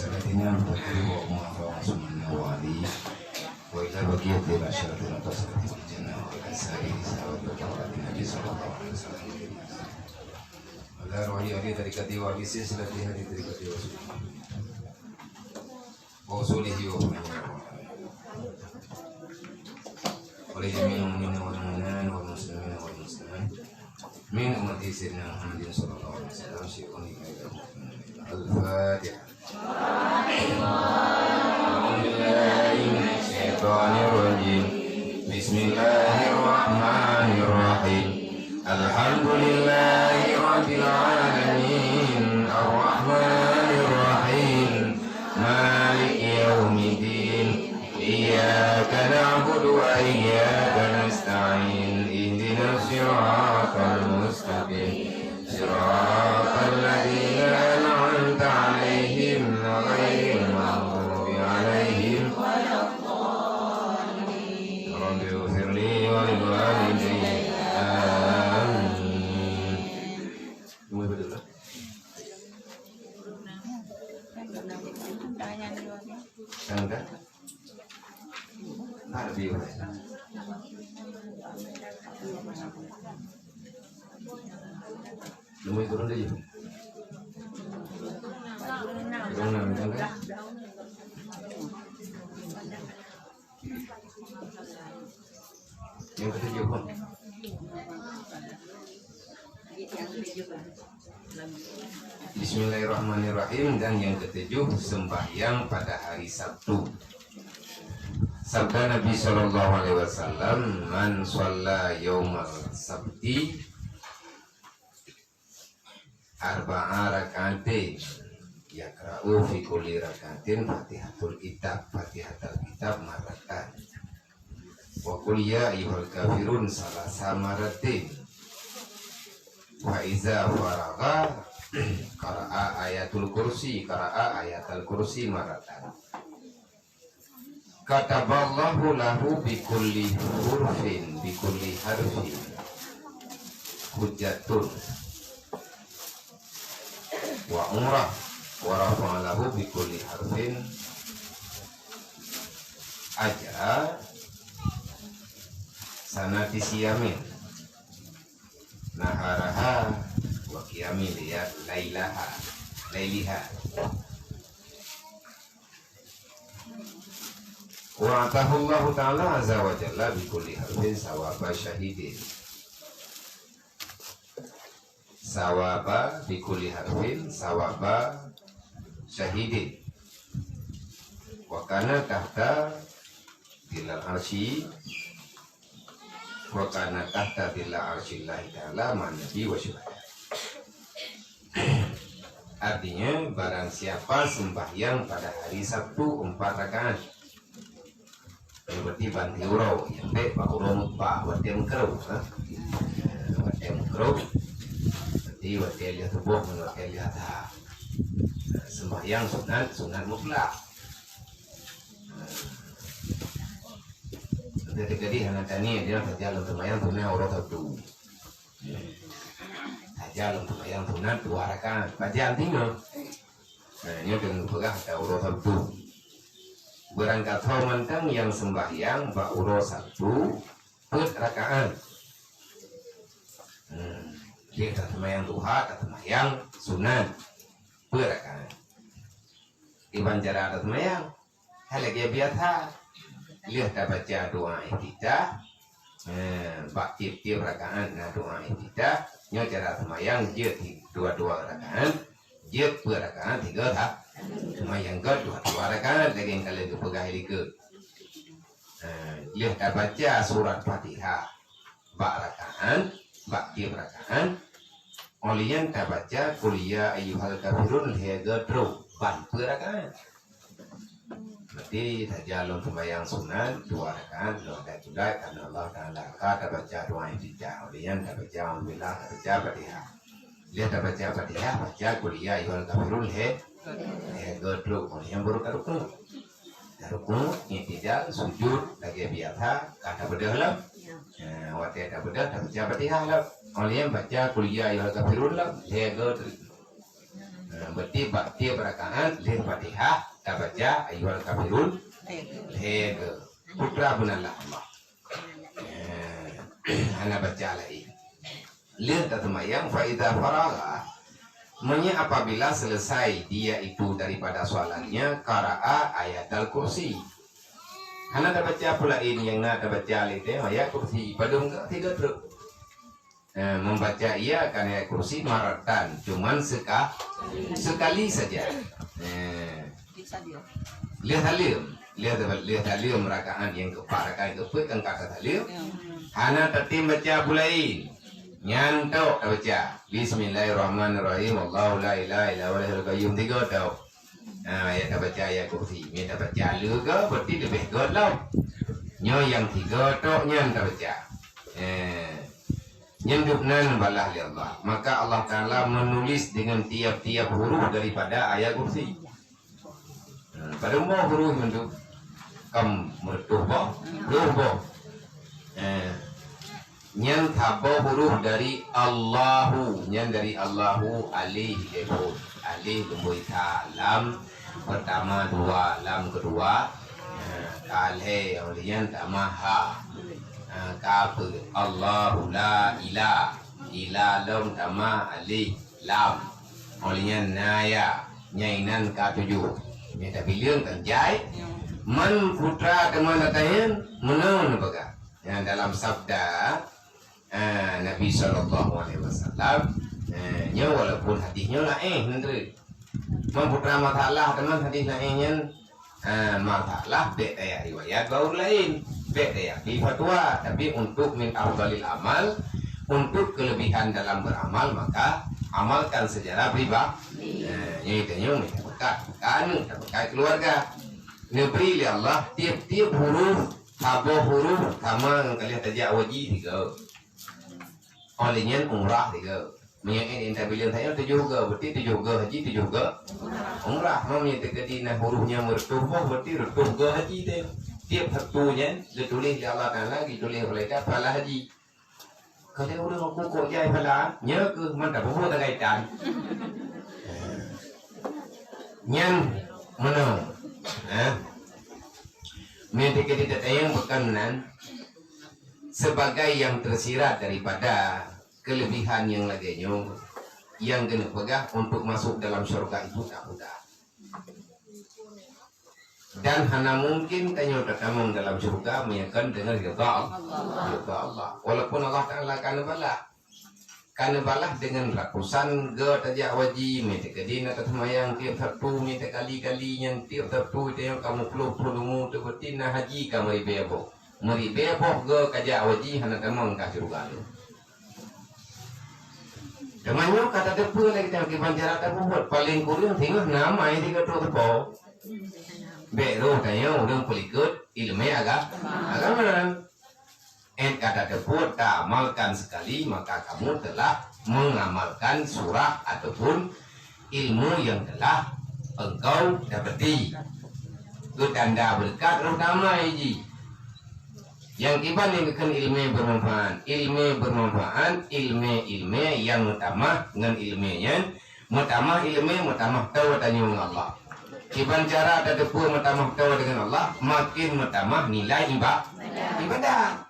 سنتنا بتقريب ومعفى وسمنا وعلي وإلى بقية العشرة نتصل في الجنة وكسائر سواد بطاعة النبي صلى الله عليه وسلم. ولا روحي أبي طريقتي وأبي سلسلة هذه طريقتي وصوله ولجميع المؤمنين والمؤمنات والمسلمين والمسلمات من أمة سيدنا محمد صلى الله عليه وسلم شيء الفاتحة. أعوذ بالله من الشيطان الرجيم. بسم الله الرحمن الرحيم. الحمد لله رب العالمين الرحمن الرحيم مالك يوم الدين إياك نعبد وإياك نستعين اهدنا الصراط المستقيم صراط الذين أنعمت عليهم غير المغضوب عليهم ولا الضالين. رب اغفر لي ولوالدي آمين. Enggak? Arbi Lumay turun deh. Turun enggak? Yang ketujuh pun. Bismillahirrahmanirrahim. Dan yang ketujuh sembahyang pada hari Sabtu. Sabda Nabi Shallallahu Alaihi Wasallam, man shalla yaumal sabti arba'a rak'atin yakra'u fi kulli rak'atin fatihatul kitab maratan wa qul ya ayyuhal kafirun salasa maratin wa iza faragha qara'a ayatul kursi maratan. Kataballahu lahu bikulli harfin hujjatun wa umrah wa rafa'alahu bikulli harfin ajra sanati siyamin naharaha wa qiyami lailiha wa atahullahu ta'ala azza wa jalla bikulli harfin sawaba syahidin sawaba bikulli harfin sawaba syahidin wa kana tahta dilal arsy wa kana tahta dilal arsyillahi ta'ala man nabi wa syuhada. Artinya barang siapa sembahyang pada hari Sabtu 4 rakaat berarti banti urau yang baik pak urau mutpa watem kerau berarti watem lihat tubuh watem lihat sembahyang sunat mutlak. Jadi hanya tani dia terjalan sembahyang sunat urau satu terjalan sembahyang sunat 2 rakaat baca antina. Nah ini dengan pegang urau satu. Berangkat mantang yang sembahyang ba'uro 1 rakaat. Dia tak sembahyang duha, tak sembahyang sunat rakaat. Iban cara tak sembahyang halagi biasa. Lihat tak baca doa iftitah. Bak tiap rakaat na doa iftitah. Nyo cara sembahyang dia 2 rakaat. Dia rakaat 3 tak. Cuma yang kedua 2 rakaat lagi yang kalian pegang ke. Dia dah baca surat Fatihah 4 rakaat, 4 rakaat. Olian dah baca kuliah ayyuhal kafirun hega tro 4 rakaat. Berarti dah jalan sembahyang sunat 2 rakaat, 2 rakaat juga karena Allah Taala dah baca doa iftitah. Olian dah baca alhamdulillah, dah baca Fatihah. Dia dah baca Fatihah, baca kuliah ayyuhal kafirun godro yang baru karukun tidak sujud lagi biasa kata berdalam waktu ada bedah tak baca Fatihah lah oleh yang baca kuliah yang kafirun lah godro berarti tiap rakaat lihat Fatihah kita baca ayyuhal kafirun lega putra bunallah Allah ana baca lagi lihat semayang faida faraga apabila selesai dia itu daripada soalannya qara'a ayat al-kursi ana baca pula ini yang nak baca itu ayat kursi padung tidak terus membaca ia akan ayat kursi maratan cuman sekali saja lihat halim rakaat yang rakaat keempat kan kata halim hana tertim baca pulain nyantok baca bismillahirrahmanirrahim Allahu la ilaha illa huwal hayyul qayyum 3 tau ayat baca ayat kursi minta baca lu ke berarti lebih golau nyo yang 3 tok nyanta baca nyenduknan balah li Allah maka Allah Ta'ala menulis dengan tiap-tiap huruf daripada ayat kursi pada mau huruf untuk kam mertuh boh nyan thabo huruf dari Allahu nyan dari Allahu alif lebut alif lembut lam pertama 2 lam kedua kalhe yang lian tamaha kafir Allahu la ilah lam tama alif lam olehnya naya nyainan ka-7 minta bilion kan jai man putra teman datangin menon baga yang dalam sabda Nabi sallallahu alaihi wasallam nya walaupun hadisnya nanti man putra masalah teman hadis lainnya masalah beda ya riwayat baru lain beda ya di fatwa tapi untuk min afdalil amal untuk kelebihan dalam beramal maka amalkan secara pribadi yaitu berkat keluarga nebri li Allah tiap-tiap huruf habo huruf sama kalian tajak wajib 3 olehnya umrah 3 Menyanyi entah bilion saya 7 berarti 7 haji 7 umrah mamnya terkadina hurufnya mertuh berarti retuh haji deh tiap satunya ditulis di Allah Ta'ala ditulis oleh pahala haji kalau udah aku kok jai pahala nhớ ke mantap pun tak kaitan nyan mana minta kita tayang berkenan sebagai yang tersirat daripada kelebihan yang lainnya yang kena pegang untuk masuk dalam syurga itu tak mudah dan hanya mungkin tanya tertamung dalam syurga menyakan dengan ridha Allah walaupun Allah Ta'ala karena balah dengan ratusan tajak wajib minta kedina tersemayang tiap satu minta kali-kali yang tiap satu itu yang kamu perlu terbetina haji kamu meribeboh kajak wajib hanya tamang ke syurga itu temannya kata tepu lagi tengah kibancara tepu buat paling kurang tinggal nama yang 3 tepu Bero tanya udah pelikut ilmu agak mana kata tepu tak amalkan sekali maka kamu telah mengamalkan surah ataupun ilmu yang telah engkau dapati itu tanda berkat terutama ini yang kiban yang akan ilmu bermanfaat ilmu yang utama dengan ilmunya utama tahu tanya Allah kiban cara ada depu utama tahu dengan Allah makin utama nilai ibadah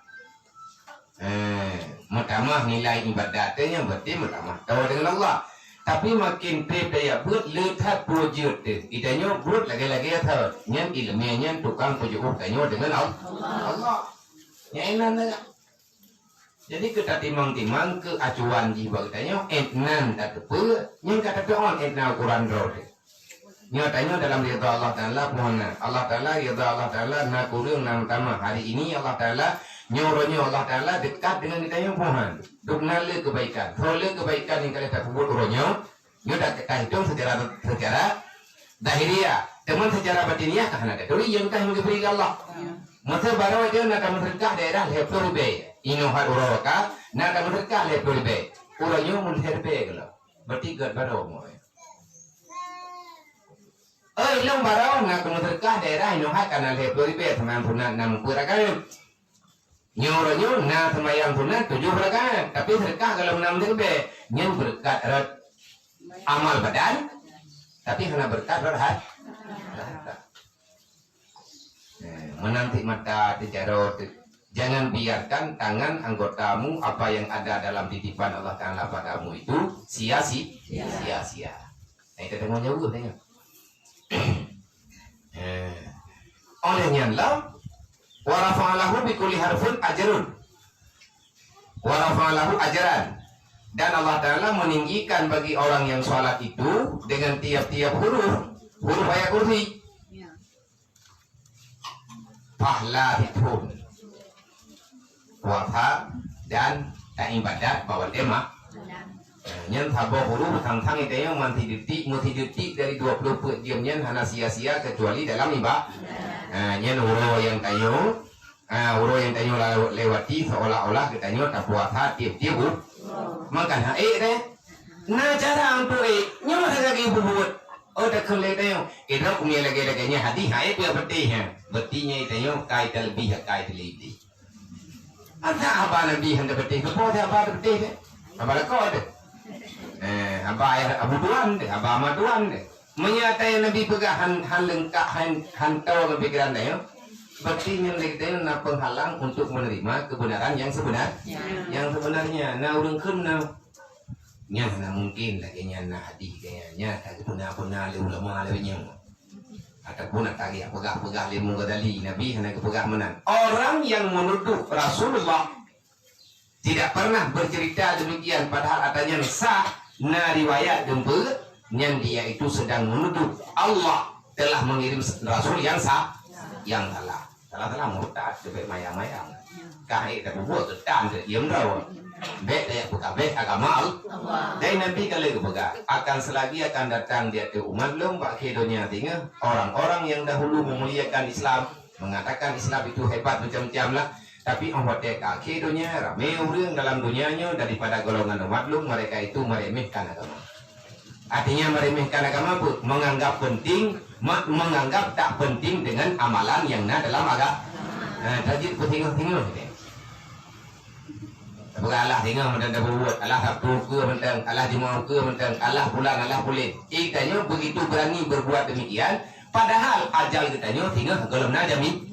utama nilai ibadatnya berarti utama tahu dengan Allah tapi makin daya buat letak projek idanya buat lagi-lagi atau yang ilmunya tukang projek tanya dengan Allah enan jadi kita timang-timang ke acuan jiwa katanya enan tak tepu yang kata doon enan Quran roh nyatanya dalam ridha Allah Ta'ala mohon Allah Ta'ala ridha Allah Ta'ala nak kurang nang tama hari ini Allah Ta'ala nyuruhnya Allah Ta'ala dekat dengan kita yang mohon duknale kebaikan tole kebaikan yang kalian tak buat uronya nyoda kita hitung secara dahiriah teman secara batiniah karena ada dulu yang kita beri Allah masa baru dia nak mereka daerah lepur be inohar uroka nak mereka lepur be uronya mulher be kalau berarti gad baru mau ilmu baru nak mereka daerah inohar karena lepur be teman punan nam purakan nyoronyo na semayang punan 7 rakaat tapi mereka kalau 6 be nyen berkat amal badan Tapi hana berkat berhat. Menanti mata tijarot. Jangan biarkan tangan anggotamu apa yang ada dalam titipan Allah Ta'ala padamu itu sia-sia. Nah, itu tengok jauh tengok. Olehnya Allah wa rafa'alahu bi kulli harfin ajrun. Wa rafa'alahu ajran. Dan Allah Ta'ala meninggikan bagi orang yang sholat itu dengan tiap-tiap huruf ayat kursi. Pahala itu. Wafat dan tak ibadat bawa tema. Nyen thabo huruf thang-thang itu yang manti detik dari 20 jam nyen hana sia-sia kecuali dalam ibadah. Nyen huruf yang tayo lewati seolah-olah kita tak puasa tiap-tiap huruf. Maka deh. Nah cara untuk nyo lagi buat. Oh dah kelih tayo. Kita punya lagi-laginya hati dia betih. Betihnya itu kait lebih kait lebih. Ada apa Nabi hendak betih? Kau ada apa betih? Apa kau ada? Apa ayah Abu Tuan deh, apa Ahmad Tuan deh. Menyatai Nabi pegang han lengkap han tahu kepikiran dia. Betihnya lagi dia nak penghalang untuk menerima kebenaran yang sebenarnya. Nah orang kena nya mungkin lagi nya hadi kayaknya tak pernah ulama lainnya. Ataupun tak lagi pegah limu gadali Nabi hendak pegah menan. Orang yang menuduh Rasulullah tidak pernah bercerita demikian padahal adanya sah na riwayat jemput yang dia itu sedang menuduh Allah telah mengirim Rasul yang salah murtad sebab mayang-mayang kahit tak buat ketan diam dah bet dia buka bet agama Allah dan nanti kalau buka akan selagi akan datang dia ke umat belum pak kedonya tinggal orang-orang yang dahulu memuliakan Islam mengatakan Islam itu hebat macam-macam lah tapi orang kedonya ramai orang dalam dunianya daripada golongan umat belum mereka itu meremehkan agama. Artinya meremehkan agama pun menganggap tak penting dengan amalan yang dalam agama. Tajid pun tengok Allah tengok mentang berbuat Allah Sabtu ke mentang Allah Jumaat ke mentang Allah bulan Allah boleh. Katanya begitu berani berbuat demikian padahal ajal katanya tengok kalau nak jamin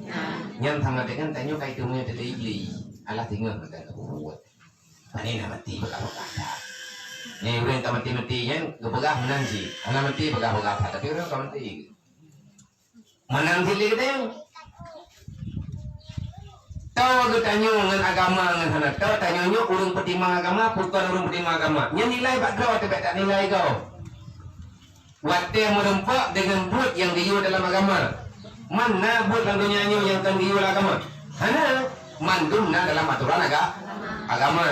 yang sama dengan tanya kait punya terlili Allah tengok mentang berbuat. Ini nama mati berkata. Ni orang ka mati-mati nya gepegah menang si. Ana mati pegah-pegah tapi orang ka mati. Menang silih kita. Tahu kita dengan agama dengan sana. Tahu tanya orang pertimbangan agama bukan orang pertimbangan agama. Nya nilai bak kau tak nilai kau. Wate merempak dengan buat yang diu dalam agama. Mana buat dalam dunia yang kan diu dalam agama. Hana mandumna dalam aturan agama.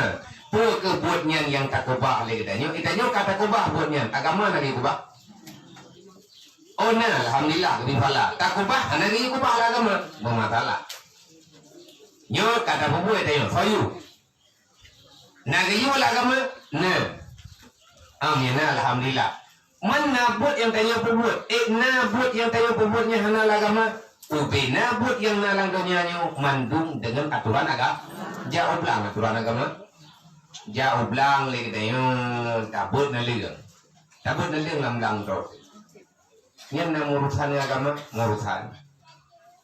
Kebuatnya yang tak kubah lagi kitanya kata kubah buatnya agama lagi kubah. Oh nah alhamdulillah lebih pala tak kubah lagi kubah agama bermasalah. Nyo kata buat tanya sayu. Nagayu agama nah. Amin alhamdulillah. Mana buat yang tanya buat na buat yang tanya buatnya hana agama. Ubena buat yang nalang dunianya mandung dengan aturan agama. Jauh belang aturan agama. Jauh belang lagi tanya tabut na liang lam terus. Yang nak urusan agama urusan.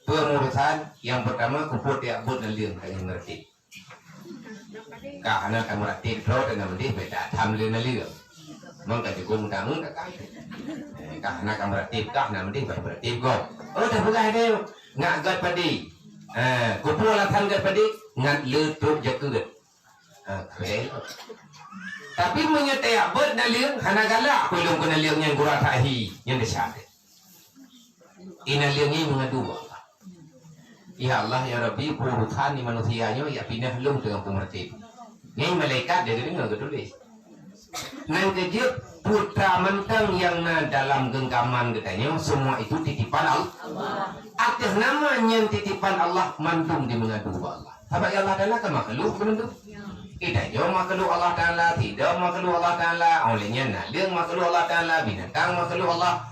Pengurusan yang pertama kuput ya but na liang kalian ngerti. Karena kamu ngerti terus dengan mesti beda tamlin na liang. Maka juga mudah tak kait. Karena kamu ngerti karena mesti berarti go. Oh dah bukan dia ngak padi. Kupul latan gat padi ngat letup jakut. Okay. Tapi menyetai abad naliang hana galak kulung kena liang yang gurah tahi yang desyat. Ina liang ini mengadu Allah. Ya Allah ya Rabbi urusan ni manusianya ya pindah lung dengan pengerti. Ini malaikat dia dengar ketulis. Nanti dia putra mentang yang dalam genggaman katanya semua itu titipan Allah. Atas namanya titipan Allah mantung di mengadu Allah. Sebab Allah Taala kan makhluk bentuk. Kita jauh makhluk Allah Ta'ala, tidak makhluk Allah Ta'ala, olehnya naliang makhluk Allah Ta'ala, binatang makhluk Allah.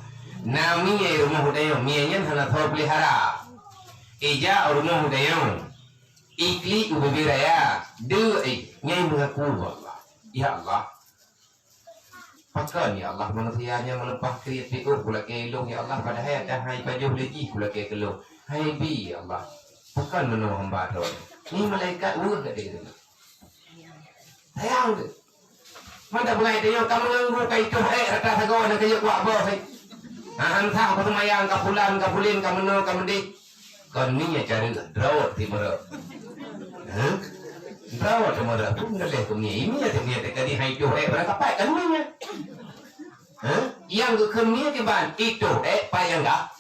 Nami ya rumah hudayong, mianya sana thor pelihara. Ija rumah hudayong, ikli ubibiraya, nyai mengaku Allah. Ya Allah, Pakan ya Allah manusianya melepah kriat biur pula kelong ya Allah pada hayat dah hai baju lagi pula kelong. Hai bi ya Allah. Pakan menu hamba tu. Ni malaikat urus kat dia tu. Sayang tu. Mana boleh dia kamu nganggu kai tu rata sago nak kaya kuat bos hai. Hantang petumayang kapulan kapulin kameno kamedi. Kon ni ya cari drawat timur. Drawat timur tu ngaleh tu ni. Ini ya dia tadi hai tu berapa pakai kan ni ya. Yang ke ni ke ban itu payang dah.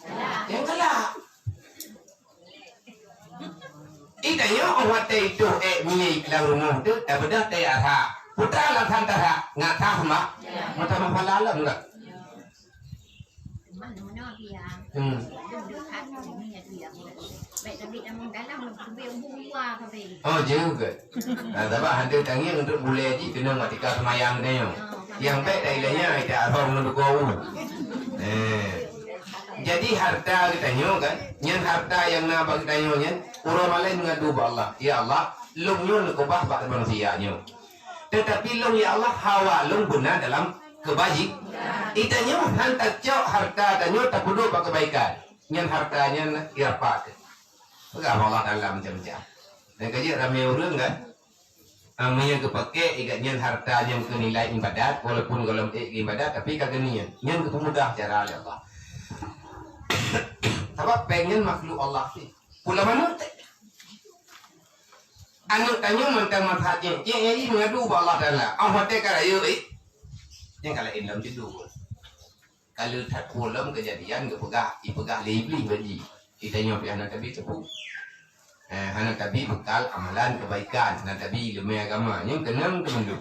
Yang kalah. Itanya orang itu milik lalu tu pada tayar putra lantan tara nggak tahu mak mata mapalala enggak oh juga tapi hantu tangi untuk boleh di kena mati semayang ni yang baik dari lainnya tidak orang untuk kau jadi harta kita kan yang harta yang nabak kita nyonya orang lain mengadu Allah ya Allah lung nyon kebah bak manusia nyo tetapi lung ya Allah hawa lung guna dalam kebaik itanya hantar cok harta tanyo tak kudu bak kebaikan nyen hartanya irapa enggak Allah dalam macam-macam dan kaji ramai orang kan yang kepake ikat nyen harta yang kenilai ibadat walaupun dalam ibadat tapi kagak nyen kemudah cara Allah sebab pengen makhluk Allah sih pula mana anu tanya mentang manfaatnya yang ini mengadu Allah Taala Allah Taala kaya yang kalau dalam tidur kalau tak pulang kejadian ipegah lebih bagi itanya pi anak tabi tepu anak tabi bekal amalan kebaikan anak tabi ilmu agama yang kenam kemendu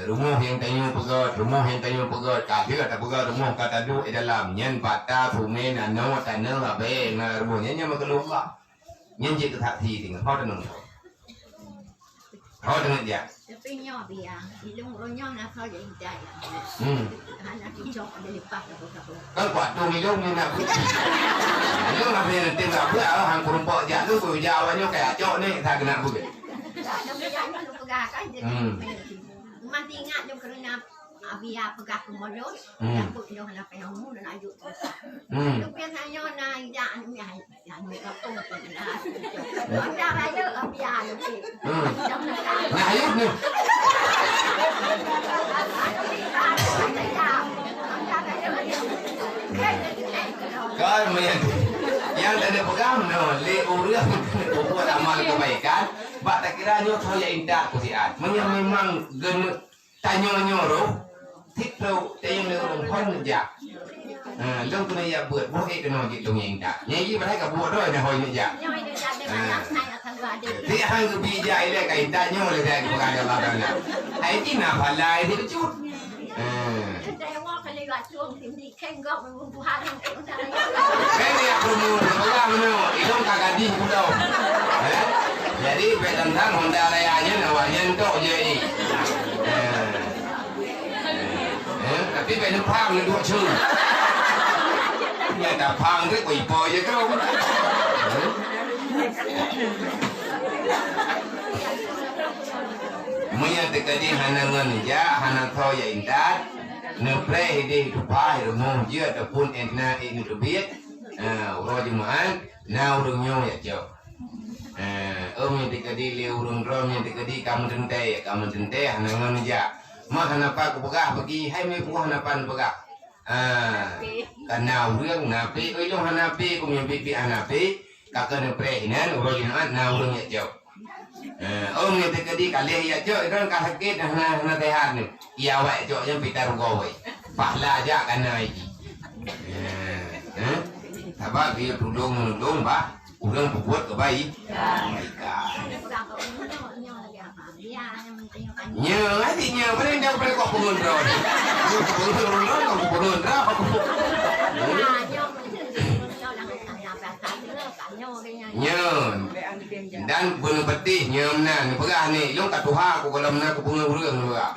rumah yang tanya pegat kafir kata pegat rumah kata du dalam nyen bata fumen ano tanah abe na rumahnya nya makhluk Allah nyen je tak thi dengan hot dengan dia tapi nyo biang ilung ronyo na kau jadi jaya anak kicok ada lepas kan kuat tu ilung ni nak ilung apa yang tengah apa hang kerompok jatuh tu jawannya kayak acok ni tak kena buat ada biang lu pegang kan jadi mati ingat jom kerana biar pegang kemudian takut dia nak pengamu dan ajuk tu biasanya na ida anu yang kapung pernah ada ada biar tu nah ayuh ni kan yang ada pegang no le urang buat amal kebaikan bak tak kira nyo saya indah kusiat memang gen tanyo nyoro tikro tayang le orang kon ja lông tu ya buat buat kena gitu indah nyi ba ka buat doi na hoi ni ja ti hang ku bi ja ile ka indah nyo le ka pegang Allah Taala ai ti na palai ti cut Ini aku mau pegang no, itu kagak di pulau. Jadi petentang Honda Raya-nya nawanya untuk jadi. Tapi petentang phang ni dua chừng. Nhà ta phang cái quỷ bò vậy các ông. Maya tekadi hanangan ja hanan tho ya indat. Nepre hidi tupai rumong dia ataupun entna ini rubit uro jumaan na urung nyo ya jo yang dikadi li urung rom yang dikadi kamu tente hanangan ja mah hanapa ku pegah bagi hai me ku hanapan pegah kana urang napi oi lo hanapi ku mimpi pi hanapi kakak nepre hinan uro jumaan na urung ya jo yang dikadi kali ya jo itu ka sakit hana tehan ni iya wa jo yang pitar go we pahla aja kana iki sabab dia tudung ba urang buat ke baik nya ati nya pare ndak pare kok pengondron nyon dan bunuh petih nyomna pegah ni long katuha ku kalau na ku bunga urang juga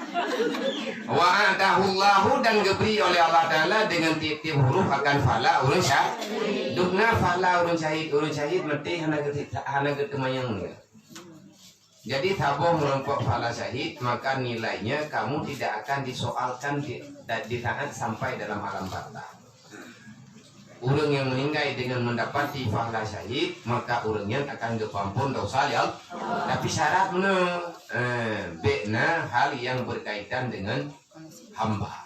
wa atahullahu dan diberi oleh Allah Taala dengan tiap-tiap huruf akan fala urang syahid dukna fala urang syahid mati hana ketemayang Jadi tabung melompok pahala syahid, maka nilainya kamu tidak akan disoalkan di taat sampai dalam alam barzah. Orang yang meninggal dengan mendapati pahala syahid, maka orangnya akan diampun dosa ya. Tapi syaratnya bekna hal yang berkaitan dengan hamba.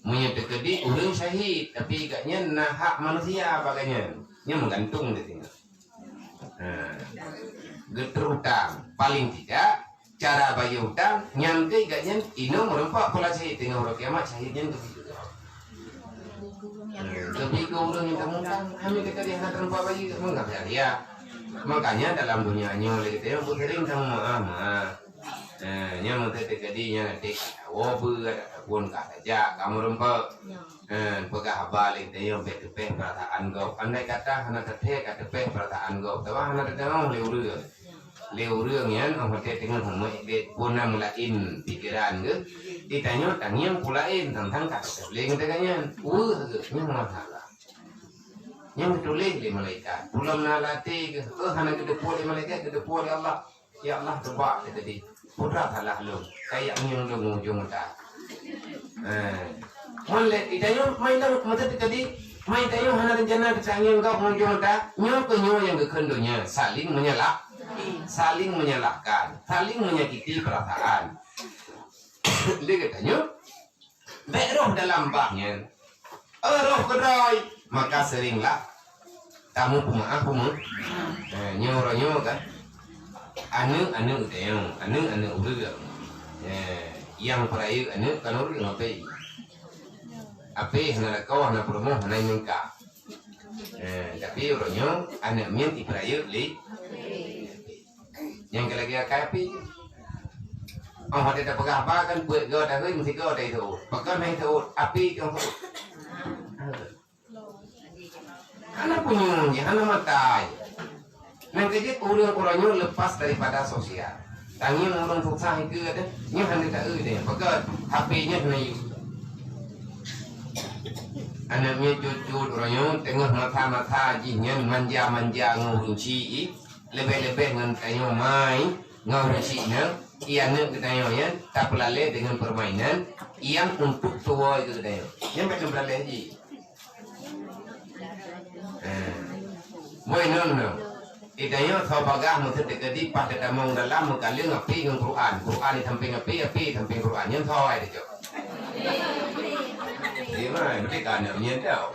Menyebutkan orang syahid, tapi ikatnya nah hak manusia bagainya, nya menggantung di sini. Terutang paling tidak cara bagi hutang nyangke ikatnya ino merempak pola syahid dengan orang kiamat syahidnya lebih ke orang yang kamu kan kami dekat yang akan terempak bagi menganggap dia. Makanya dalam dunia oleh kita yang sering kamu maaf nya menteri kadinya nanti wobu pun kata aja kamu rempek pegah balik dia betepeh perasaan kau andai kata anak teteh kata tepeh perasaan kau tapi anak teteh mau leu nya orang teteh dengan humai det pun mulain pikiran ke ditanya tanya pulain tentang kata sebeleng katanya nya masalah yang ditulis di malaikat belum nalati ke anak kedepu di malaikat kedepu di Allah ya Allah coba tadi putra salah lu kayak yang lu ujung tak mulai ditanya main dah mata tadi main tanya hana rencana kecangin kau ujung tak nyo ke nyo yang kekendonya saling menyalahkan saling menyakiti perasaan dia katanya beroh dalam bahnya roh kedai maka seringlah kamu pemaaf nyo kan anu udah yang perayu anu kan udah apa hana kau hana promo hana nyengka tapi orangnya anak mien perayu li yang lagi kapi orang tidak pegang apa kan buat gau dah mesti gau dah itu pegang dah itu api yang tu anak punya anak matai nanti dia orang-orangnya lepas daripada sosial. Tangin orang susah itu ada, ni hendak tak ada. Pakai HP-nya kena you. Anaknya cucu orangnya tengah mata-mata jinnya manja-manja ngurunci, lebih-lebih dengan kayu main ngurunci-nya. Ianya katanya tak pelale dengan permainan yang untuk tua itu katanya. Yang macam pelale haji. Boleh no. Itanya sabagah mesti dekadi pada damang dalam mengkali ngapi dengan Quran di samping api samping Quran yang thoi itu. Ini mah mesti kan yang tahu.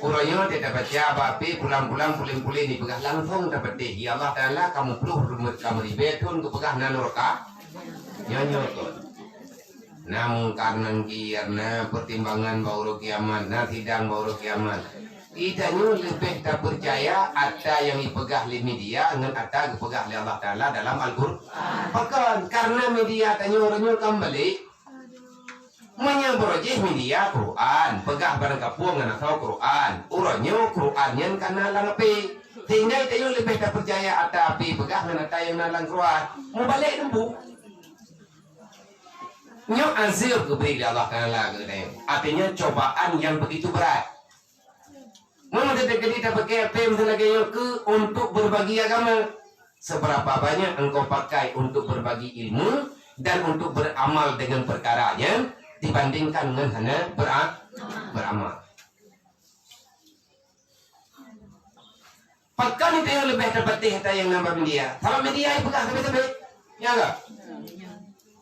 Orangnya tidak baca api pulang-pulang puling-puling di pegah langsung dapat deh. Ya Allah Taala kamu perlu rumah kamu ribetun ke pegah nanurka. Nyanyi tu. Namun karena pertimbangan bauru kiamat, sidang bauru kiamat. Idanya lebih tak percaya ada yang dipegah di media dengan ada dipegah oleh Allah Taala dalam Al-Quran. Bahkan karena media tanya orangnya kembali menyabrojih media Quran, pegah barang kapung dengan tahu Quran. Orangnya Qurannya karena langapi. Sehingga idanya lebih tak percaya ada api pegah dengan ada yang nalang Quran. Mau balik nembu. Nyok azir keberi Allah Taala katanya. Artinya cobaan yang begitu berat. Mama tidak kita pakai apa misalnya ke untuk berbagi agama. Seberapa banyak engkau pakai untuk berbagi ilmu dan untuk beramal dengan perkaranya dibandingkan dengan hanya beramal. Pakai itu yang lebih dapat yang nambah media. Kalau media itu pegang tapi ya enggak?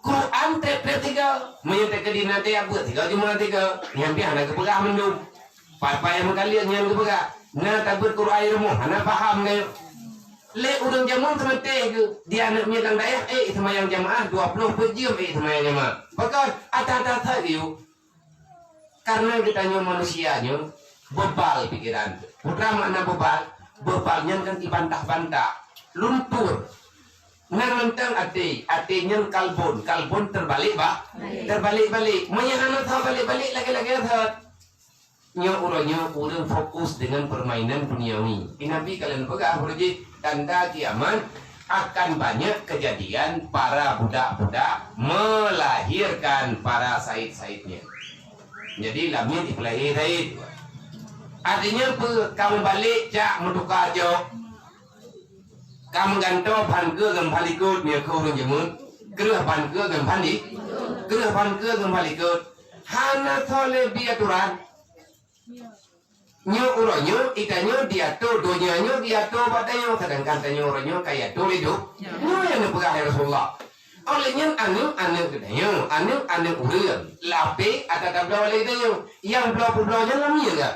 Quran trep tiga, menyatakan di nanti apa tiga cuma tiga, nyampe anak kepegah mendung, papa yang kalian yang kepegah, nah takut Quran ilmu, anak paham kayo. Le udang jamuan sama teh dia anak milang daerah, sama yang jamaah 20 per jam, sama yang jamaah. Bahkan ada you, karena kitanya manusianya bebal pikiran. Putra makna bebalnya kan dibantah-bantah, luntur. Ngarantang atinya kalbon terbalik terbalik-balik menyana tahu balik-balik lagi-lagi ada orangnya fokus dengan permainan duniawi. Nabi kalian pegang berji tanda kiamat akan banyak kejadian para budak-budak melahirkan para said-saidnya. Jadi lamnya dipelai tadi. Artinya kamu balik cak menukar jauh. Kamu ganto pan ke gempal ikut ni kau orang jemun. Kerah pan ke gempal ni. Kerah pan ke gempal ikut. Hana thole biar turan. Nyo uronyo ikanyo dia tu donyanya dia tu badanyo kadang-kadang tanyo uronyo kayak tu hidup. Nyo yang dipegang Rasulullah. Olehnya anu kedanyo, anu urang. Lape ada tabla oleh kedanyo. Yang belau-belaunya lamia enggak?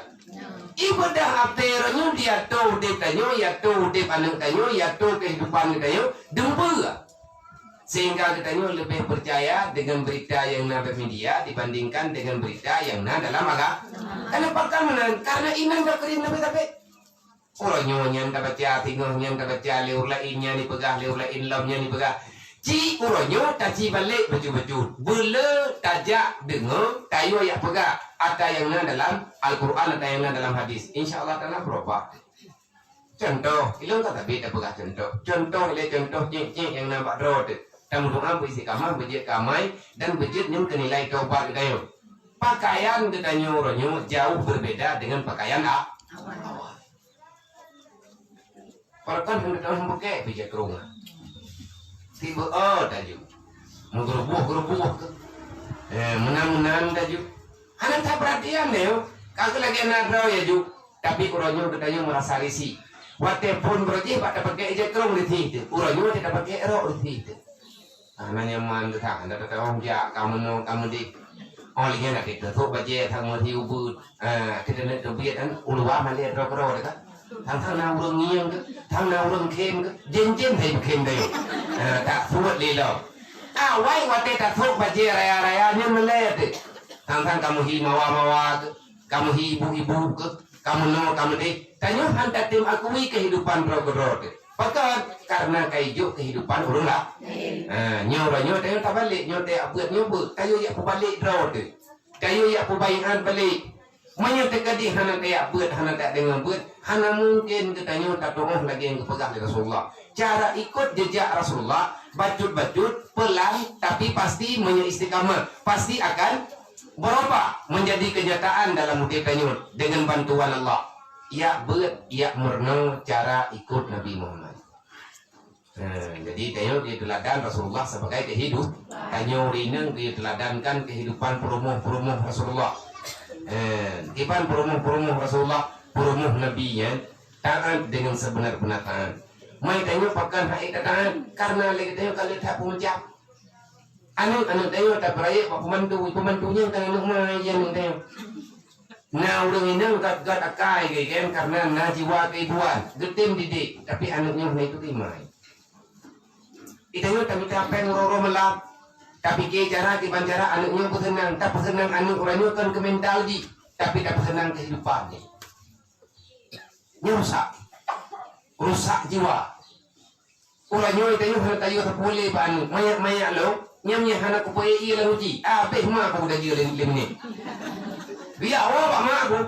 Ibadah aperanyo dia tu depanyo ya tu depan tanyo ya tu kehidupan kedanyo dempa. Sehingga kedanyo lebih percaya dengan berita yang ada media dibandingkan dengan berita yang ada dalam agama. Kenapa kamu? Karena iman berkerin lebih tapi orang nyonya dapat baca, tinggalnya dapat baca, leur lainnya dipegah, leur lain lamnya dipegah. Ci orangnya taci balik baju-baju, bela tajak dengar, tayo yang pegah. Ada yang dalam Al-Quran, ada yang dalam hadis. Insya Allah tanah berubah. Contoh, ilang kata beda pegah contoh. Contoh cing yang nampak road. Kamu doa berisi kamar, bejit kamai, dan bejit yang kenilai taubat kayu. Pakaian katanya orangnya jauh berbeda dengan pakaian awal. Kalau kan hendak pakai bejit kerungan. Tiba taju. Mau gerubuh tu. Menang taju. Anak tak perhatian deh. Kagak lagi nak draw ya ju. Tapi orangnya katanya merasa risih. Waktu pun berarti pada pakai bejit kerung di situ. Orangnya tidak pakai rok di situ. Nanya man tu tak, anda tak tahu dia kamu di olehnya nak kita tu baca thang mati ubud, kita nak terbiat kan ulua malah rok dekat, thang nak urang ngiang ke, thang nak urang kem ke, jen thay kem dah, tak suat lelo. Wai waktu tak tu baca raya-rayanya melet, thang kamu hi mawa ke, kamu hi ibu ke, kamu di, tanya hantar tim akui kehidupan rok. Maka karena kayu kehidupan orang lah. Nyoranya tayo tak balik, nyor tayo abut, kayu yang balik draw tu. Kayu yang perbaikan balik. Manya terkadih hana tayo abut, hana tak dengan abut, hana mungkin katanya tak doa lagi yang kepegang Rasulullah. Cara ikut jejak Rasulullah, bacut-bacut, pelan, tapi pasti manya istiqamah, pasti akan berubah menjadi kenyataan dalam hidup tayo dengan bantuan Allah. Ia murna cara ikut Nabi Muhammad. Jadi tayo dia teladan Rasulullah sebagai kehidupan. Tayo rineng dia teladankan kehidupan perumuh Rasulullah. Kehidupan perumuh Rasulullah, perumuh Nabi ya, taat dengan sebenar-benar taat. Mai tayo pakan hai taat karena lagi tayo kalau tak puncak. Anu tayo tak peraya pemantunya kan anu mai yang tayo. Nah orang ini gat akai kan karena na jiwa keibuan getim didik tapi anaknya itu timai. Itanya tapi apa ngoro melap tapi ke cara anaknya bersenang tak bersenang anak orangnya kan ke mental di tapi tak bersenang kehidupannya. Rusak jiwa. Orangnya itanya hanya tayo terpulih ban maya lo nyamnya hana kupaya iya laluji pehma aku dah dia lemni. Biar awak mak aku,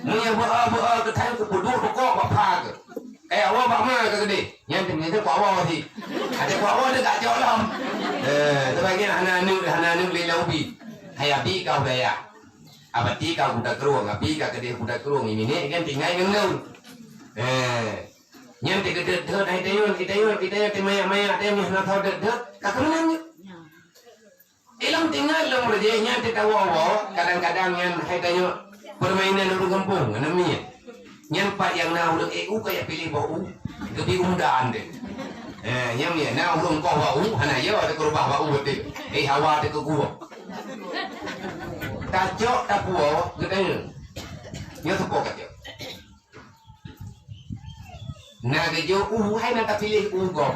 munya buat ketai aku duduk pokok apa ke? Kayak awak mak ke gede, yang ternyata awak sih, ada awak dekat jalan. Sebagian anak lelah ubi, hayabi kau daya, abadi kau budak keruang, api kau gede budak keruang ini kan tinggal dengan yang tegede kita maya ada yang nak tahu dede, kau kenal Ilang tinggal lang rajanya kita wawa kadang-kadang yang haytanya permainan urang kampung namanya. Yang pak yang na urang kayak pilih bau gebi undaan deh. Yang ya na urang kau bau hana yo ada kerubah bau betul. Hawa ada ke gua. Tajok tak puo gedenya. Yo sepo kacau. Na gejo hai na tak pilih go.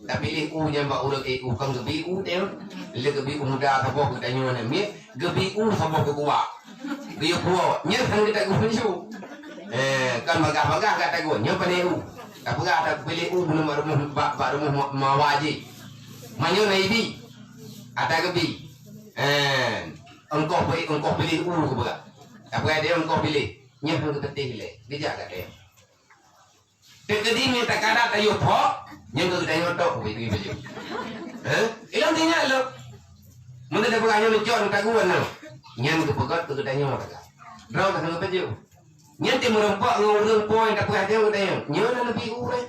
Tak pilih nya mbak urang kang gebi teh. Lebi muda sabo kita nyonya mi gebi sabo ke gua dia gua nyehan kita gua nyu kan magah kata gua nyo paneu tapi ada pilih nomor rumah mawaji manyo naibi ada gebi engkau pilih ke baga tapi ada engkau pilih nyehan kita pilih dia jaga dia tekedi minta kada tayo po nyo kita nyoto begitu ilang tinggal lo Mungkin ada pengajian menjual tak gua no. nyan ke pegot ke tanya kata draw tak ngapa je nyan te merompak ngurung poin tak pernah dia tanya nyan lebih urang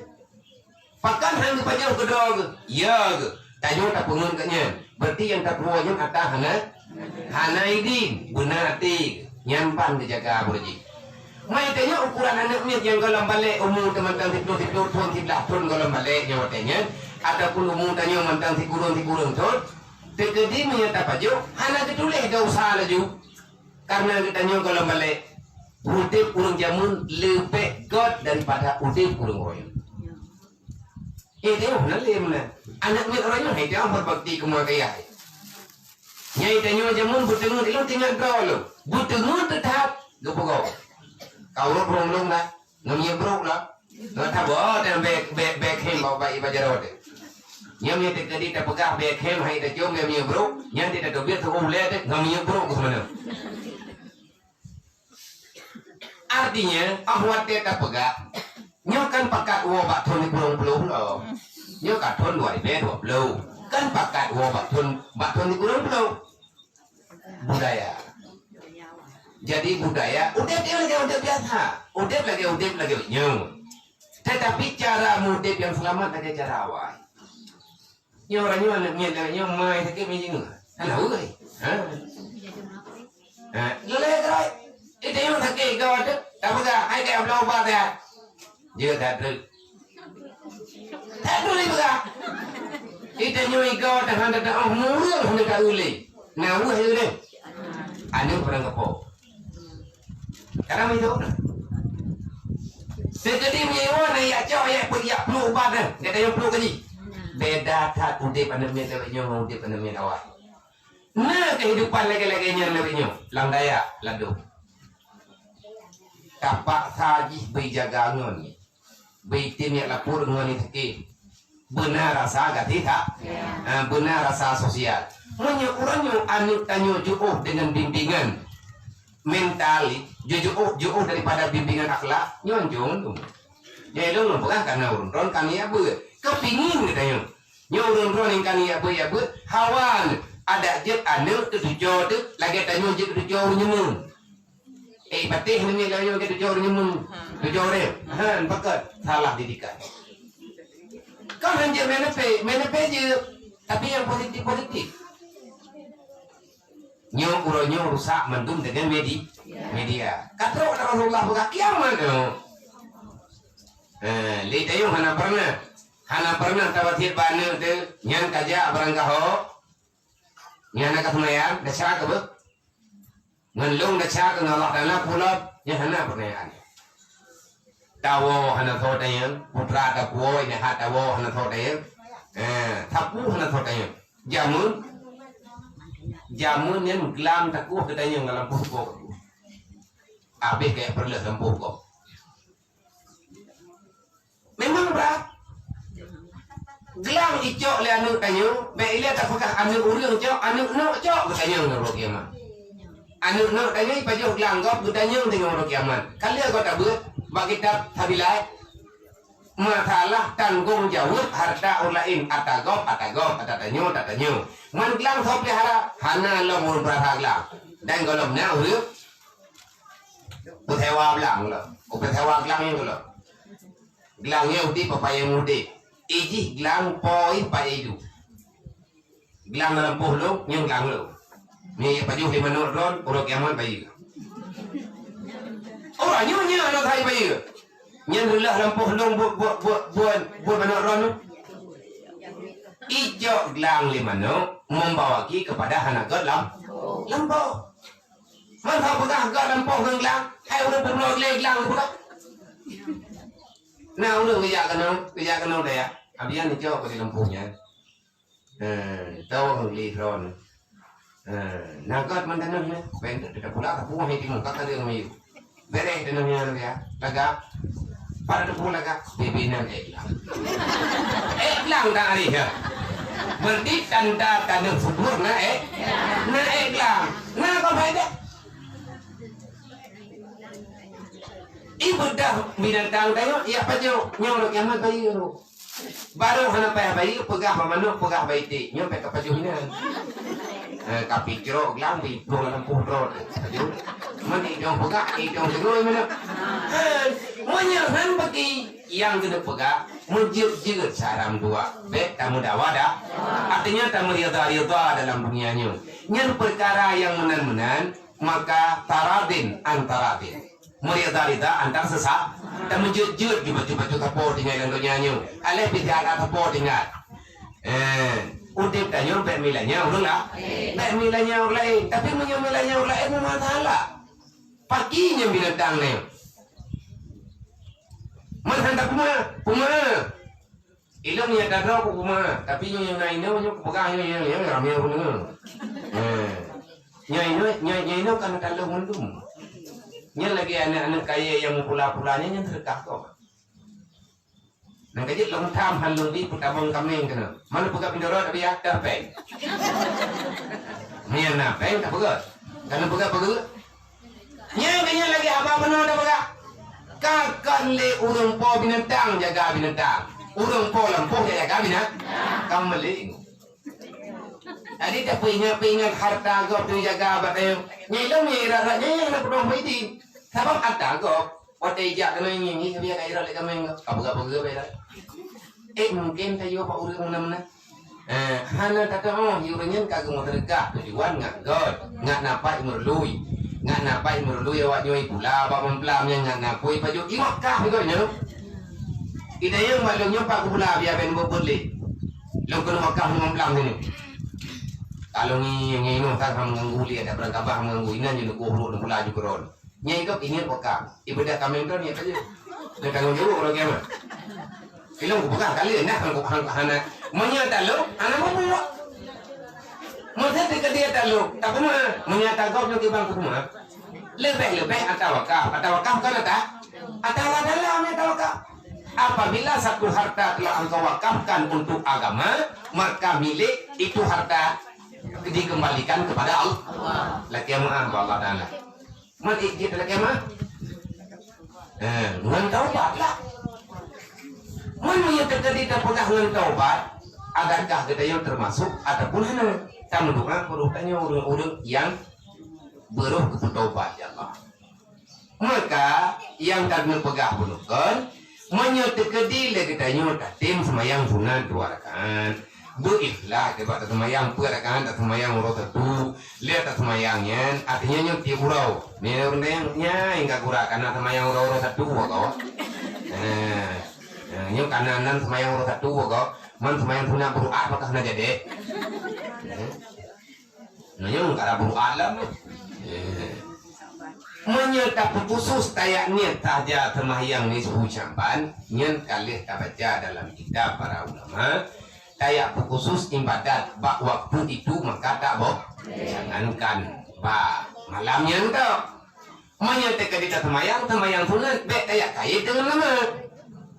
pakan hang ke pajau ke draw ke ya ke tanya tak pengun ke nyan berarti yang tak tua nyan atah hana idin benar ti nyan pan dijaga berji mai tanya ukuran anak ni yang kalau balik umur teman-teman tidur pun tidak pun kalau balik nyawa tanya ataupun umur tanya mantang tikurung tot tegedi menyata paju hana ketuleh dah usaha laju karena kita kalau balik udip kurung jamun lebih god daripada udip kurung royong tengok nanti mana anak ni orangnya hai dia berbakti kemana kaya nyai tanya jamun butengun itu tinggal kau lo butengun tetap gepogau kau lo belum lah ngamnya bro lah nggak tahu dan back hem bawa ibajarot nyam yang terjadi tak pegah back hem hai tak jom ngamnya bro nyam tidak tahu biar tu umlet ngamnya bro ke mana artinya ahwat dia tak pegah nyokan pakat wo bak thon belum lo nyokan thon 2020 kan pakat wo bak thon belum budaya jadi budaya udip dia lagi udip biasa udip lagi nyong tetapi cara mudip yang selamat ada cara awal nyong orangnya anaknya nyong mai sakit mijing halo euy lele gerai itu yang sakit kau ada tak pegah ai kayak belau ba dia dia tak ni pegah itu nyong kau tangan tak murung hendak kau uli ngau heu deh anu perang kepo karena itu sekali menyewa ya cok ya pergi peluk badan dia tanya peluk kaji beda tak udip anda punya lewatnya udip anda punya awak nah kehidupan lagi-laginya lewatnya lang daya ladu tapak saji berjaga ngoni bertim yang lapor ngoni teki benar rasa gati tak benar rasa sosial banyak orang yang anu tanya jauh dengan bimbingan mentali jauh daripada bimbingan akhlak nyonjong tu jadi lo bukan karena urun kan ya bu kepingin katanya urun yang kan ya bu hawan ada jet anu tu tujuh tu lagi tanya jet tujuh nyemun batih ni lagi tujuh nyemun tujuh re pakat salah didikan kau hanya menepe je tapi yang positif nyo rusak mendung dengan media. Kata Rasulullah buka kiamat tu. Lihat ayo hana pernah tawatir bana tu nyan kaja barang kaho. Nyan nak semayang dah cak ke? Ngelung dah cak dengan Allah Taala pula nyan hana pernah. Tawo hana thot ayan putra ta puoi ne hat tawo hana thot ayan. Thapu hana thot ayan. Jamun yang gelam takuh katanya dalam pokok. Habis kayak perlu dalam pokok. Memang berat. Gelam icok le anu tanya, baik ile tak pakai anu urang cok, anu nak cok katanya ngoro kiamat. Anu nak tanya paju gelam kau katanya dengan ngoro kiamat. Kali kau tak buat bagi kita tabilai masalah tanggung jawab harta ulain atagop atatanyo man gelang thop lihara hana lo mun berapa gelang dan golom na urip uthewa gelang lo uthewa gelang itu lo gelangnya uti papaya mude iji gelang poi paedu gelang dalam poh lo nyong gelang lo ni paju di manor ron urok yaman bayi orang nyonya lo thai bayi nyan ulah lampuh long buat manor ron ijo gelang limano membawa ki kepada hanagot lampu man ha pegang god lampu gelang hai udah perlu gelang pula nah udah kerja kena dah ya abian ijo ke lampunya tahu li ron nagot man tanam ne ben tidak pula kapu hai timung kata dia mai bere tanamnya ya laga pada pula laga bibinan eklang dah hari ya berarti tanda subur na eklang na kau baik ibu dah binatang tayo ya pajo nyong kiamat bayi baru hana payah bayi pegah mamano pegah bayi ti nyong peka pajo hinan kapi kiro gelang di dua lampu road. Mandi dong pegak, dong dengoy mana. Menyahan bagi yang kena pegak, menjir-jir saram dua. Baik, tamu dawada. Artinya tamu rida dalam dunianya. Yang perkara yang menan-menan, maka taradin antaradin. Merida-rida antar sesat. Dan menjir-jir baju-baju tapo tinggal yang dunianya. Alih bicara tapo tinggal. Udip tanya baik milanya orang lah. Baik milanya orang lain. Tapi milanya orang lain memang salah. Paginya binatang ni. Mana puma. Ilmu yang tak tahu puma. Tapi yang lain ni macam pegang yang ramai orang ni. Yang kan kalau mendum. Yang lagi anak-anak kaya yang pula-pulanya yang terdekat kau. Nang kajit long tham halung di putabong kameng kena. Mana buka pindoro tapi ada peng. Ni na peng tak buka. Kalau buka. Nya kanya lagi apa benar dah buka. Kakak le urang po binatang jaga binatang. Urang po lampu jaga binatang. Kamali. Jadi tak pingat harta kau tu jaga batang. Nyai long nyai rasa nyai nak perlu mesti. Sebab ada kau. Watai jak kena ini biar kaya lek kameng. Apa-apa bayar. Mungkin tayo pa urang mana. Hana tatao yuranyan kagum tergah tujuan ngak god ngak napai merlui ngak napai merlui awak nyoi pula apa memplamnya ngak napoi paju imakah juga nyo. Ida yang malungnya pak pula biar ben bobole. Long kono makah memplam sini. Kalau ni no tak mengganggu dia ada berangkabah mengganggu inan jadi kohro pula juga ron. Nyai kau ingin pokah. Ibadah kami tu ni aja. Dan tanggung jawab orang kiamat. Ilang bukan kali nak hang hana menyata lo anak buat masa dekat dia tak lo tak pernah menyata kau nak bang rumah lebih atau wakaf kan atau wakaf apabila satu harta telah engkau wakafkan untuk agama maka milik itu harta dikembalikan kepada Allah laki maaf Allah Taala mati kita laki maaf ngantau lah. Mana yang terjadi dan pegangan taubat, adakah kita yang termasuk ataupun hanya tamu doa perubahannya orang-orang yang beruh ke taubat ya Allah. Maka yang tak berpegang bunukan, menyertai lagi tanya tim semayang sunat dua rakaat. Berikhlas kepada semayang perakan atau semayang urut satu, lihat semayangnya artinya yang tiap urau. Ni orangnya hingga kurakan semayang urut satu kau. Yang kanan semayang urut satu kok, man semayang punya beruat maka kena jadi. Yang kada beruat lah. Menyertai khusus tayak niat saja semayang ni sehujapan, yang kali kita baca dalam kitab para ulama, tayak khusus ibadat bak waktu itu maka tak boh. Jangankan bak malamnya tu. Menyertai kita semayang sunat, bet tayak kait dengan nama.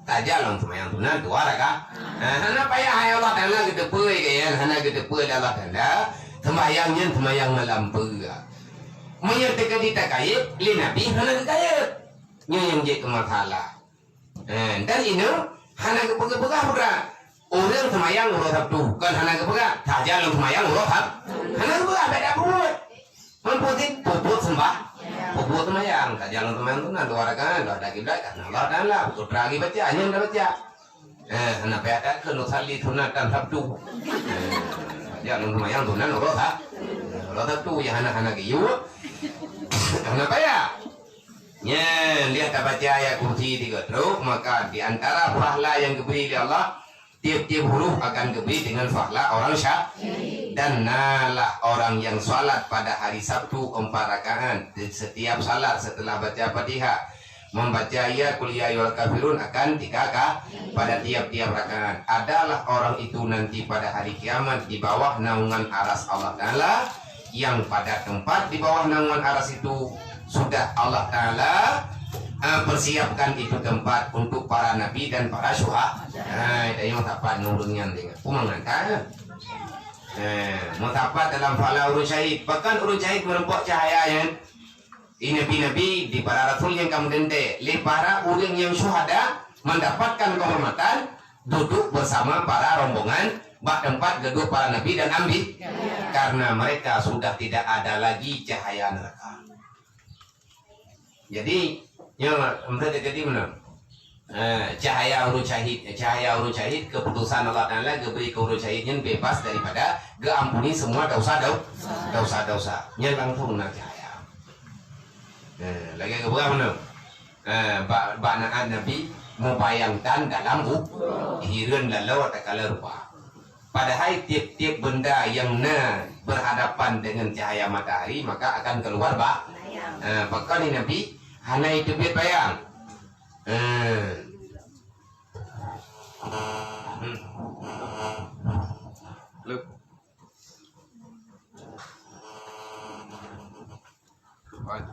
Saja lang semayang sunat dua rakaat. Hana payah hai Allah Taala kita pui kayan, hana kita pui Allah Taala semayangnya semayang malam pula. Menyertai kita kait, li Nabi hana kait. Yang jadi masalah. Dan ini hana kepegah orang semayang urut sabtu kan hana kepegah. Saja lang semayang urut sabtu. Hana kepegah beda pun. Mempunyai puput sembah. Puput semayang, tak jalan semayang tu nak dua rakaat, dah kiblat kan Allah Taala, pukul lagi baca, hanya dah baca. Anak pihak kena salih sunatan Sabtu. Jalan semayang tu nak urut Sabtu yang anak-anak kiyu. Kenapa ya? Lihat baca ayat kursi 3 terus, maka di antara pahala yang diberi oleh Allah, tiap-tiap huruf akan diberi dengan pahala orang syahid. Dan nalah orang yang salat pada hari Sabtu 4 rakaat setiap salat setelah baca Fatihah membaca ayat qul ya ayyuhal kafirun akan 3 kali pada tiap-tiap rakaat adalah orang itu nanti pada hari kiamat di bawah naungan aras Allah Taala yang pada tempat di bawah naungan aras itu sudah Allah Taala persiapkan itu tempat untuk para nabi dan para syuhada. Itu yang dapat nurunnya dengan pemangantan. Mutapat dalam pahala urun syahid. Bahkan urun syahid merempok cahayanya. Ini nabi-nabi di para rasul yang kamu dente. Li para orang yang syuhada mendapatkan kehormatan duduk bersama para rombongan bak tempat kedua para nabi dan ambi karena mereka sudah tidak ada lagi cahaya neraka. Jadi yang mereka jadi mana? Cahaya urut syahid keputusan Allah Taala beri ke urut syahidnya bebas daripada diampuni semua dosa nya langsung nak cahaya. Lagi ke berapa mana? Banaan Nabi membayangkan dalam hiran lalu tak kala rupa. Padahal tiap-tiap benda yang berhadapan dengan cahaya matahari maka akan keluar maka ni Nabi hanya itu biar bayang. Look. Right.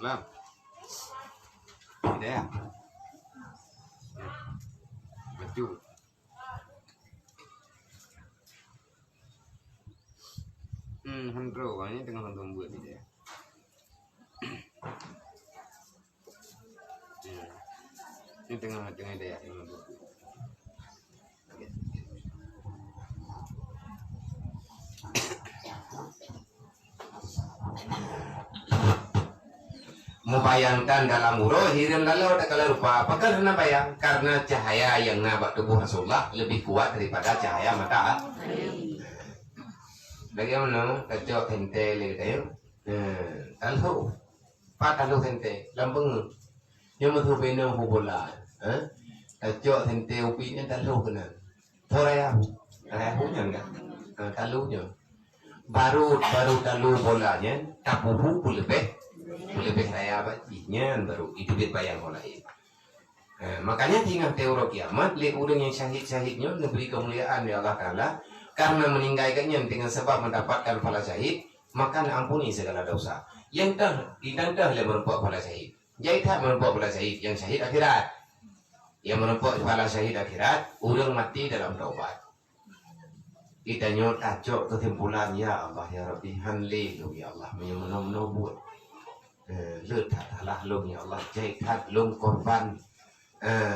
Lam. There. Betul. Handro, ini tengah nonton buat dia. Ini tengah dia yang nonton. Membayangkan dalam uruh hirin lalu tak kala rupa apakah hendak bayang karena cahaya yang nabak tubuh Rasulullah lebih kuat daripada cahaya matahari. Bagaimana kacau tente lagi tahu talu tente lambung yang betul benar bola kacau tente upinya talu kena thoraya punya enggak talunya baru talu bolanya tak bubu lebih saya bacinya baru itu bayang mulai. Makanya tinggal teori kiamat le orang yang syahidnya diberi kemuliaan oleh Allah Taala karena meninggalkannya dengan sebab mendapatkan pahala syahid maka ampuni segala dosa. Yang ditantah le menempuh pahala syahid. Jadi tak menempuh pahala syahid yang syahid akhirat. Yang menempuh pahala syahid akhirat orang mati dalam taubat. Kita nyot acok kesimpulan ya Allah ya Rabbi hanli ya Allah menyemenoh buat letaklah lung ya Allah jadikan lung korban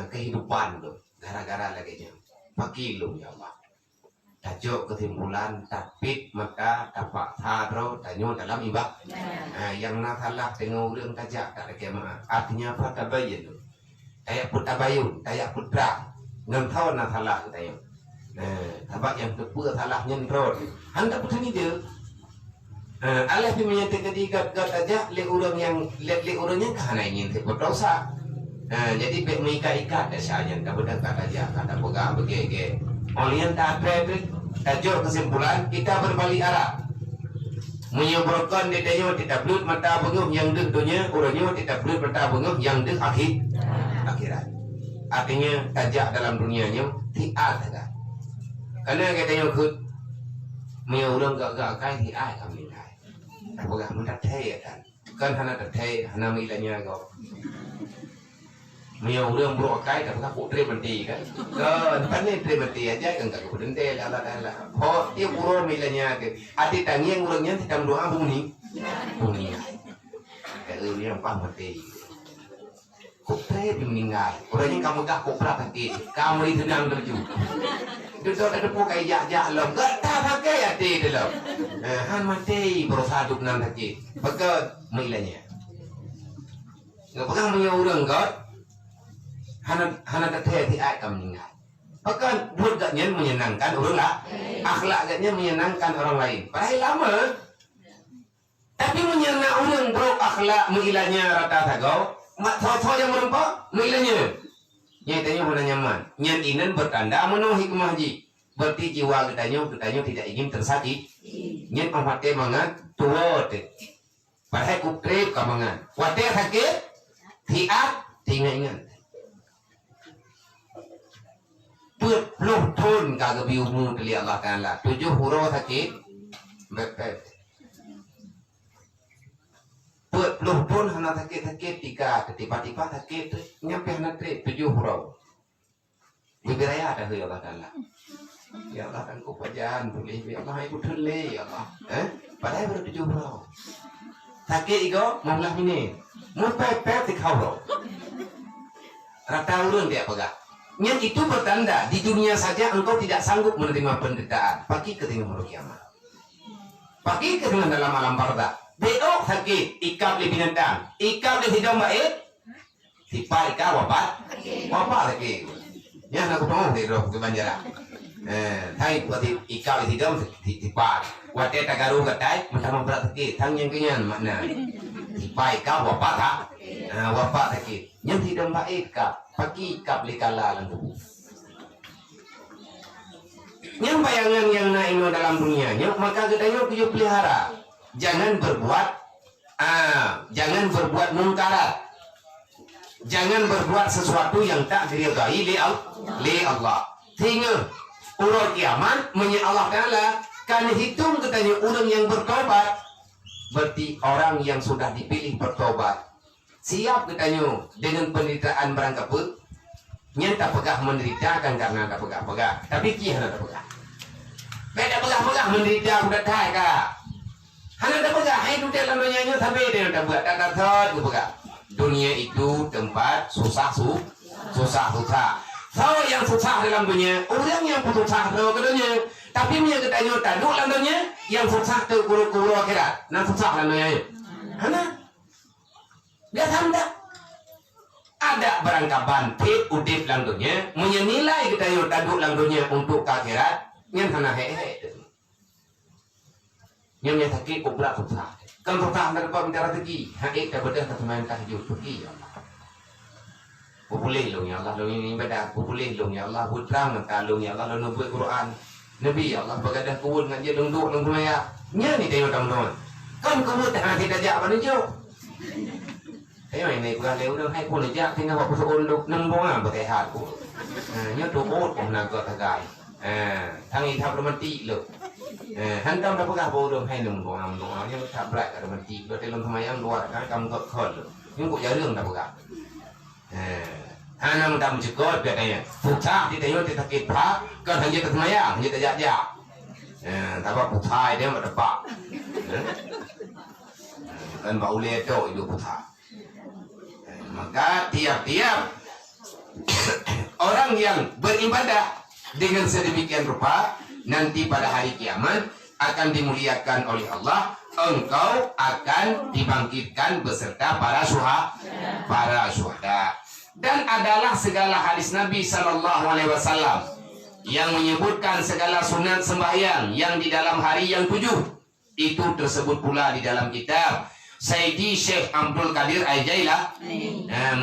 kehidupan lo gara-gara lagi pakai lung ya Allah tajuk kesimpulan tapit maka tapak tharo tanyo dalam ibah yang natalah tengok รื่องtajak tak ada kema artinya apa tabayun tayak put tabayun tayak putra ngam thau natalah tayo tabak yang tepur salah nyentrot anda putani dia Allah menyatakan gat aja le orang yang orangnya kahana ingin berdosa. Jadi bek mengikat dasarnya tak berdekat aja kata pegang begege. Olian tak trade tajur kesimpulan kita berbalik arah. Menyebutkan dedanya tidak belut mata benguk yang dek dunia orangnya tidak belut mata benguk yang dek akhirat. Artinya tajak dalam dunianya tiat ada. Karena katanya kut menyuruh gak kai tiat kami. Apakah mendak teh kan hana teh hana milanya kau mio รื่องbro kai tapi kan putri menti kan kan ni putri menti aja kan tak putri teh Allah Taala oh dia bro milanya ke hati tangi yang urangnya tidak doa bunyi kalau dia paham menti putri meninggal orangnya kamu gak kopra hati kamu itu sedang terju Duduk ada pukai jak lom, gak tak pakai hati dalam. Han mati berusaha duduk nan hati, pakai milanya. Gak pakai punya orang gak, hana teteh di ayat meninggal. Pakai buat gaknya menyenangkan orang lah, akhlak gaknya menyenangkan orang lain. Padahal lama, tapi menyenang orang bro akhlak milanya rata tagau, mak tahu yang merempak milanya. Nyatanya mana nyaman. Nyat inan bertanda menuh hikmah ji. Berarti jiwa kitanya tidak ingin tersakit. Nyat memate mangat tua te. Padahal kutrip kamangan. Wate sakit tiap tingan. Peluk tun kagak biumu kali Allah Taala. 7 huruf sakit. Bepet. Peluk pun hana sakit tiga tiba-tiba sakit nyampe hana 7 huruf. Bibiraya ada Allah Taala. Ya Allah kan ku pajan boleh ya Allah ibu thule ya Allah. Padahal baru 7 huruf. Sakit iko 15 minit. Mun pepet di kau. Rata urun dia pegak. Yang itu bertanda di dunia saja engkau tidak sanggup menerima penderitaan. Pagi ke tengah hari kiamat. Pagi ke tengah dalam alam barzakh. Beok sakit, ikap di binatang, ikap di hidung baik, tipai ka wafat lagi. Ya nak ketemu di roh ke Banjaran. Thay berarti ikap di hidung tipai. Wate tagaru katai macam berat sakit. Tang yang kenyan makna. Tipai ka wafat ha. Wafat sakit. Yang hidung baik ka, pagi ikap di kala lang tubuh. Yang bayangan yang naik dalam dunianya, maka katanya punya pelihara. Jangan berbuat mungkarat. Jangan berbuat sesuatu yang tak diridai oleh Allah. Sehingga urut kiamat menye Allah Taala kan hitung katanya orang yang bertobat. Berarti orang yang sudah dipilih bertobat. Siap katanya dengan penderitaan berangkat pun. Nyata pegah menderita kan karena tak pegah-pegah. Tapi kia tak pegah. Beda pegah-pegah menderita udah thai kah? Hana tak pegah, hai tu dalam dunia tapi dia tak buat tak thot pegah. Dunia itu tempat susah. So yang susah dalam dunia, orang yang susah dalam dunia. Tapi punya katanya taduk dalam dunia, yang susah tu guru-guru akhirat. Nah susah dalam dunia. Hana? Dia tanda. Ada barangkali bantit udip dalam dunia, menilai katanya taduk dalam dunia untuk akhirat, yang hana hehe. Yang sakit kubrak susah. Kan susah dan kau minta rezeki. Haik dah bedah tak semain tahajud pergi ya Allah. Boleh long ya Allah, long ini ibadah. Boleh long ya Allah, putrang maka long ya Allah, long buat Quran. Nabi ya Allah begadah kuun ngaji long duk long kumaya. Nya ni tengok teman-teman. Kan kamu tak hati tajak apa ni jo? Thế mày này vừa nếu được hay cô lấy dạng thì nó bảo cô ôn được nâng bóng à thể hạt của nhớ đồ ốt cũng là gọt thằng gái thằng ấy thắpมันตีเลยhắn tâm đã có gặp vô được hay nâng bóng ám đúng không nhưng thắp lại cảมันตีrồi thì làm thằng mày ăn đồ cái cầm gọt khẩn được nhưng cô giáo lương đã có gặp hai năm đâm chữ có việc này phục sát thì thấy nó thì thật kịp phá cần thằng gì thằng mày à như ta dạ dạ ta bảo phục thai đấy mà đập bạc cần bảo lê trội được phục thai. Maka tiap-tiap orang yang beribadah dengan sedemikian rupa nanti pada hari kiamat akan dimuliakan oleh Allah. Engkau akan dibangkitkan beserta para syuhada. Dan adalah segala hadis Nabi Sallallahu Alaihi Wasallam yang menyebutkan segala sunat sembahyang yang di dalam hari yang 7 itu tersebut pula di dalam kitab Sayyidi Syekh Abdul Qadir Al-Jailah.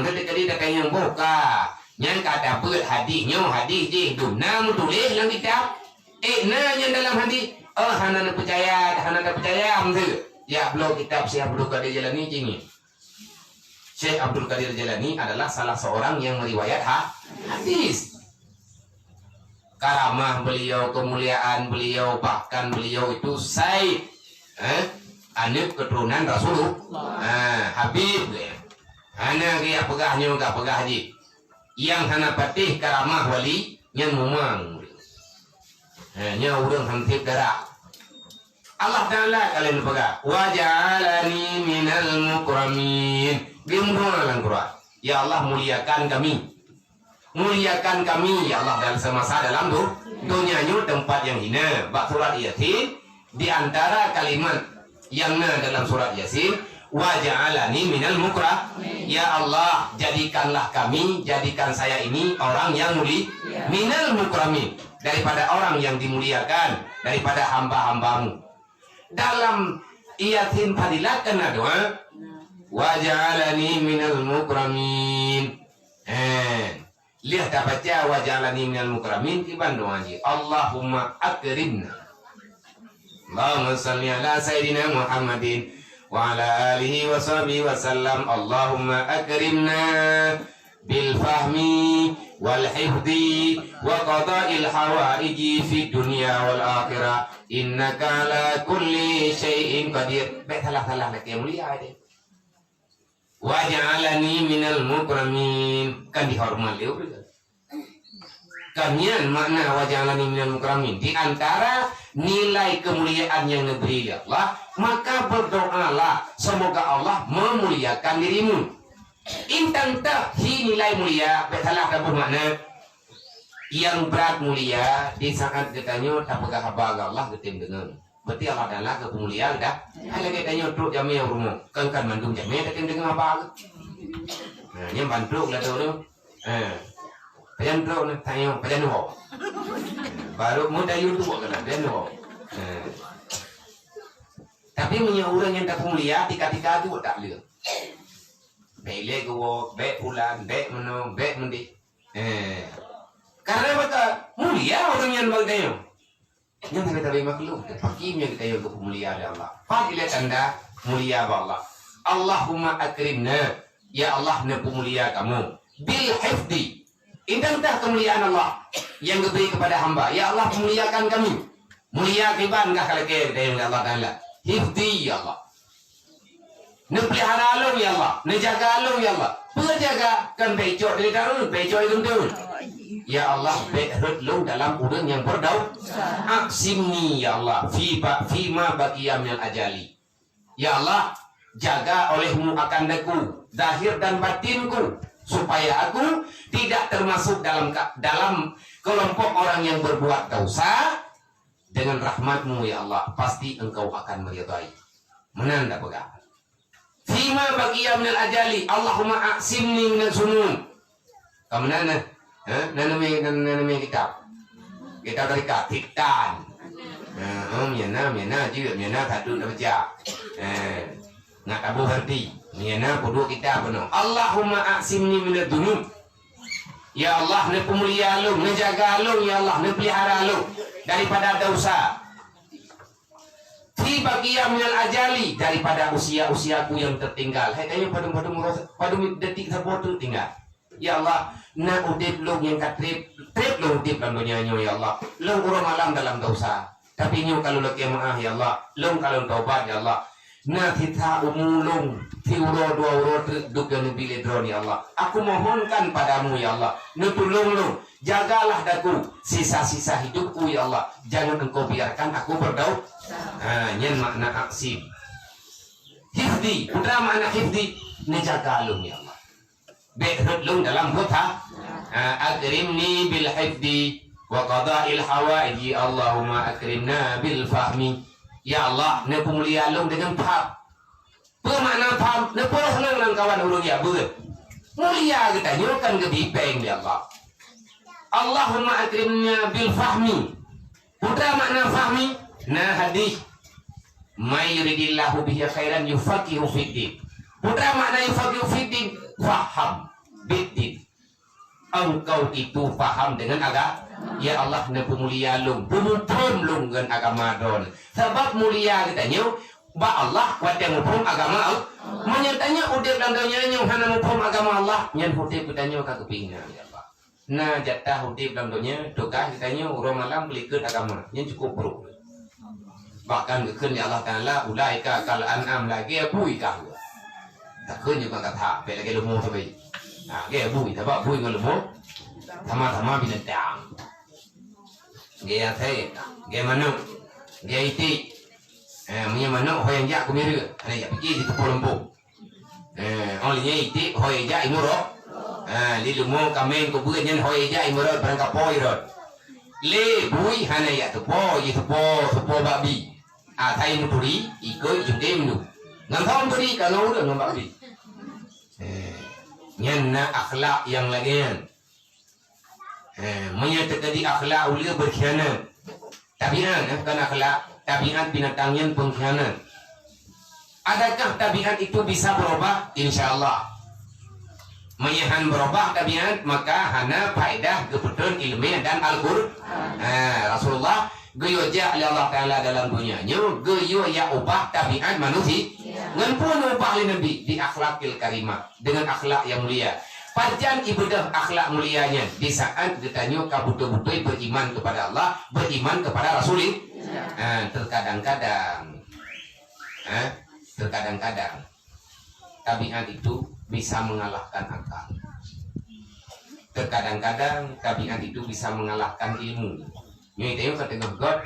Mereka tadi dah kaya buka. Yang kata buat hadisnya, hadis je. Duna tulis dalam kitab. Yang dalam hadis. Hana nak percaya, hana tak percaya. Ya, belum kitab Syekh Abdul Qadir Jalani ini. Syekh Abdul Qadir Jalani adalah salah seorang yang meriwayat hadis. Karamah beliau, kemuliaan beliau, bahkan beliau itu Said. Anak keturunan Rasulullah. Habib hana dia pegahnya enggak pegah haji. Yang hana patih karamah wali yang memang. Nya urang hantip darah. Allah Taala kalian pegah. Wa ja'alani minal mukramin. Bimrul Al-Quran. Ya Allah muliakan kami. Muliakan kami ya Allah dalam semasa dalam dunianya tempat yang hina. Bak surat Yasin di antara kalimat yang dalam surat Yasin wa ja'alani minal mukramin. Ya Allah jadikanlah kami, jadikan saya ini orang yang mulia, minal mukramin, daripada orang yang dimuliakan, daripada hamba-hambamu. Dalam Yasin fadilat kena doa wa ja'alani minal mukramin. Lihat tak baca wa ja'alani minal mukramin tiban doa ji Allahumma akrimna. Allahumma salli ala Sayyidina Muhammadin wa ala alihi wa sahbihi wa sallam. Allahumma akrimna bil fahmi wal hifdi wa qada'il hawaiji fi dunya wal akhirah innaka ala kulli syai'in qadir. Baik salah lagi yang mulia ini. Wa ja'alani minal mukramin. Kan dihormati kamian makna wa ja'alani minal mukramin. Di antara nilai kemuliaan yang diberi Allah, maka berdoalah semoga Allah memuliakan dirimu. Intang tak hi nilai mulia, betul tak bermakna yang berat mulia di saat katanya tak pegang haba Allah ketim dengan berarti Allah Taala ke pemuliaan dah ada katanya truk jami yang rumah kan mandung jami ketim dengan haba yang bantu lah tu pajan truk ni tanya pajan ho baru muda YouTube kan pajan ho tapi punya orang yang tak pemulia tika-tika tu tak leh bele go be ulan be meno be mendi karena betul mulia orang yang bagainya. Yang kita makhluk, pakimnya kita yang mulia Allah. Fadilah anda mulia Allah. Allahumma akrimna, ya Allah na mulia kamu. Bil hifdi, indahkah kemuliaan Allah yang diberi kepada hamba. Ya Allah muliakan kami. Mulia kiban kah kalau kita yang Allah Taala. Hifdi ya Allah. Nepelihara lo ya Allah, nejaga lo ya Allah. Penjaga kan becok dari darun, becok itu tu. Ya Allah, berhut lu dalam urang yang berdaun. Aksimni ya Allah, fima baqiyam minal ajali. Ya Allah, jaga olehmu akan daku, zahir dan batinku, supaya aku tidak termasuk dalam kelompok orang yang berbuat dosa. Dengan rahmatmu ya Allah, pasti engkau akan meridai. Menanda pegang. Fima baqiyam minal ajali, Allahumma aksimni minal sunun. Kamu nanamnya kitab dari katikan miana juga miana satu dah baca nggak tabu berarti miana kedua kita benar Allahumma aksimni minad dunub ya Allah ne pemulia lu menjaga lu ya Allah ne pelihara lu daripada dosa fi baqiyam minal ajali daripada usiaku yang tertinggal kayaknya pada detik terpotu tinggal ya Allah na udip long yang katrip trip long udip dalam dunia ya Allah long urang alam dalam dosa tapi nyu kalau laki maaf ya Allah long kalau taubat ya Allah na kita umulung tiuro dua uro duk yang pilih drone ya Allah aku mohonkan padamu ya Allah nutulung long jagalah daku sisa-sisa hidupku ya Allah jangan engkau biarkan aku berdaud nyen makna aksim hifdi putra makna hifdi nejaga long ya Allah berhut long dalam kota akrimni bil hifdi wa qada'il hawaiji Allahumma akrimna bil fahmi ya Allah ne pemulia long dengan faham bermakna faham ne poroh nang kawan ulun ya ber mulia kita nyokan ke bipeng ya Allah Allahumma akrimna bil fahmi putra makna fahmi na hadis may yuridillahu bihi khairan yufaqihu fid din putra makna yufaqihu fid din faham bidin engkau itu paham dengan agama ya Allah ne pemulia lung pumumpun lung dengan agama don sebab mulia kita nyu ba Allah kuat yang hukum agama menyertanya udip dan dunia nyu hana hukum agama Allah nyen hudip kita nyu ka kepingin ya Allah nah jatah hudip dalam dunia dokah kita nyu urang malam belikut agama nyen cukup buruk bahkan kekeun ya Allah Taala ulaika kal an'am lagi bui kah tak keun juga kata pe lagi lumu sabai ge bui sebab bui ngelu sama-sama binatang ge ate ge manuk ge iti punya manuk hoyang jak kumiru ada ya pergi di tepu lembu olehnya iti hoy jak imuro di lumu kambing ku beut nyen hoy jak imuro berangkat poi rod le bui hana ya tepo babi thai muturi ikoi jungkem nu ngam turi kalau udah ngam babi nyen na akhlak yang lagian menyatakan akhlak ulia berkhianat tabiat bukan akhlak tabiat binatang yang pengkhianat adakah tabiat itu bisa berubah insyaallah menyahan berubah tabiat maka hana faedah kebetulan ilmiah dan Al-Qur'an Rasulullah geyo ja Allah Taala dalam dunia nyu geyo ya ubah tabiat manusia ngan pun ubah li nabi di akhlakil karimah dengan akhlak yang mulia Pajan ibadah akhlak mulianya di saat kita nyuka betul-betul beriman kepada Allah, beriman kepada Rasulullah. Terkadang-kadang tabiat itu bisa mengalahkan akal. Terkadang-kadang tabiat itu bisa mengalahkan ilmu. Nyoi tengok kata God.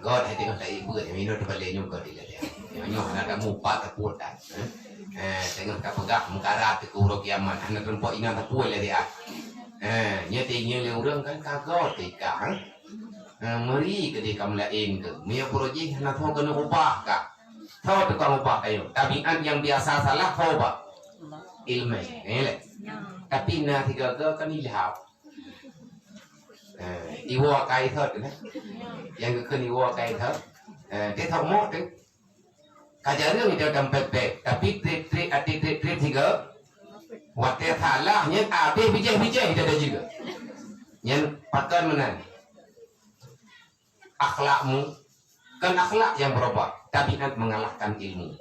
God hay tengok tak ibu yang minum terbalik nyuka dia. Nyoi nak mupat takutan. Tengok tak pegak mengkarat ke uruk kiamat. Anak perempuan ingat tak puas lah dia. Nya tinggal yang orang kan kagak tika. Meri ke di kamlain ke. Mia proji na tho kena ubah ka. Tho tukang ubah ayo. Tabiat yang biasa salah tho ba. Ilmu. Ele. Tapi na tiga ke kan ilham. Iwa kai tho tu. Yang ke iwa kai tho. Dia tho mo tu. Kajaran dia dalam pepek. Tapi trik tiga. Waktu salah yang ada bijak-bijak kita ada juga. Yang pakai menan. Akhlakmu kan akhlak yang berubah, tabiat mengalahkan ilmu.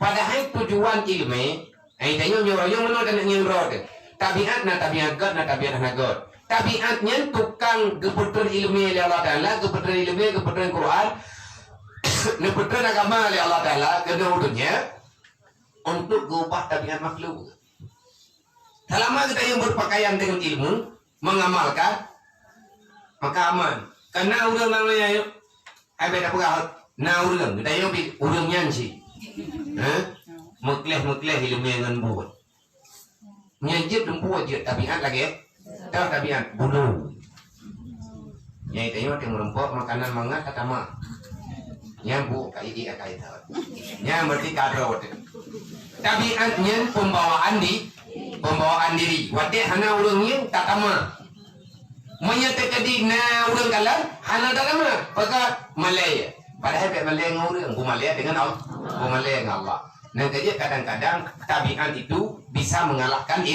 Padahal tujuan ilmu, tanya nyuruh mana dan nyuruh tu. Tabiat na tabiat God. Tabiatnya tukang kebetulan ilmu oleh Allah Taala, kebetulan ilmu, kebetulan Quran, kebetulan agama oleh Allah Taala, kedua-duanya untuk ubah tabiat makhluk. Selama kita yang berpakaian dengan ilmu, mengamalkan, maka aman. Karena orang namanya yuk, beda pegawai. Nah orang, kita yang orang nyanyi, mukleh ilmu yang buat. Nyanyi dan buat je, tabiat lagi, tahu tabiat bulu. Yang itu yang merempok makanan mangat kata mak. Nyambu kai tahu. Yang berarti kadro. Tabiatnya pembawaan diri. Wadah hana urangnya tak sama. Menyatakan di na urang kalan hana tak sama. Pakai Malaya. Padahal pek Malaya dengan urang. Bu Malaya dengan Allah. Bu Malaya dengan Allah. Dan kadang-kadang tabiat itu bisa mengalahkan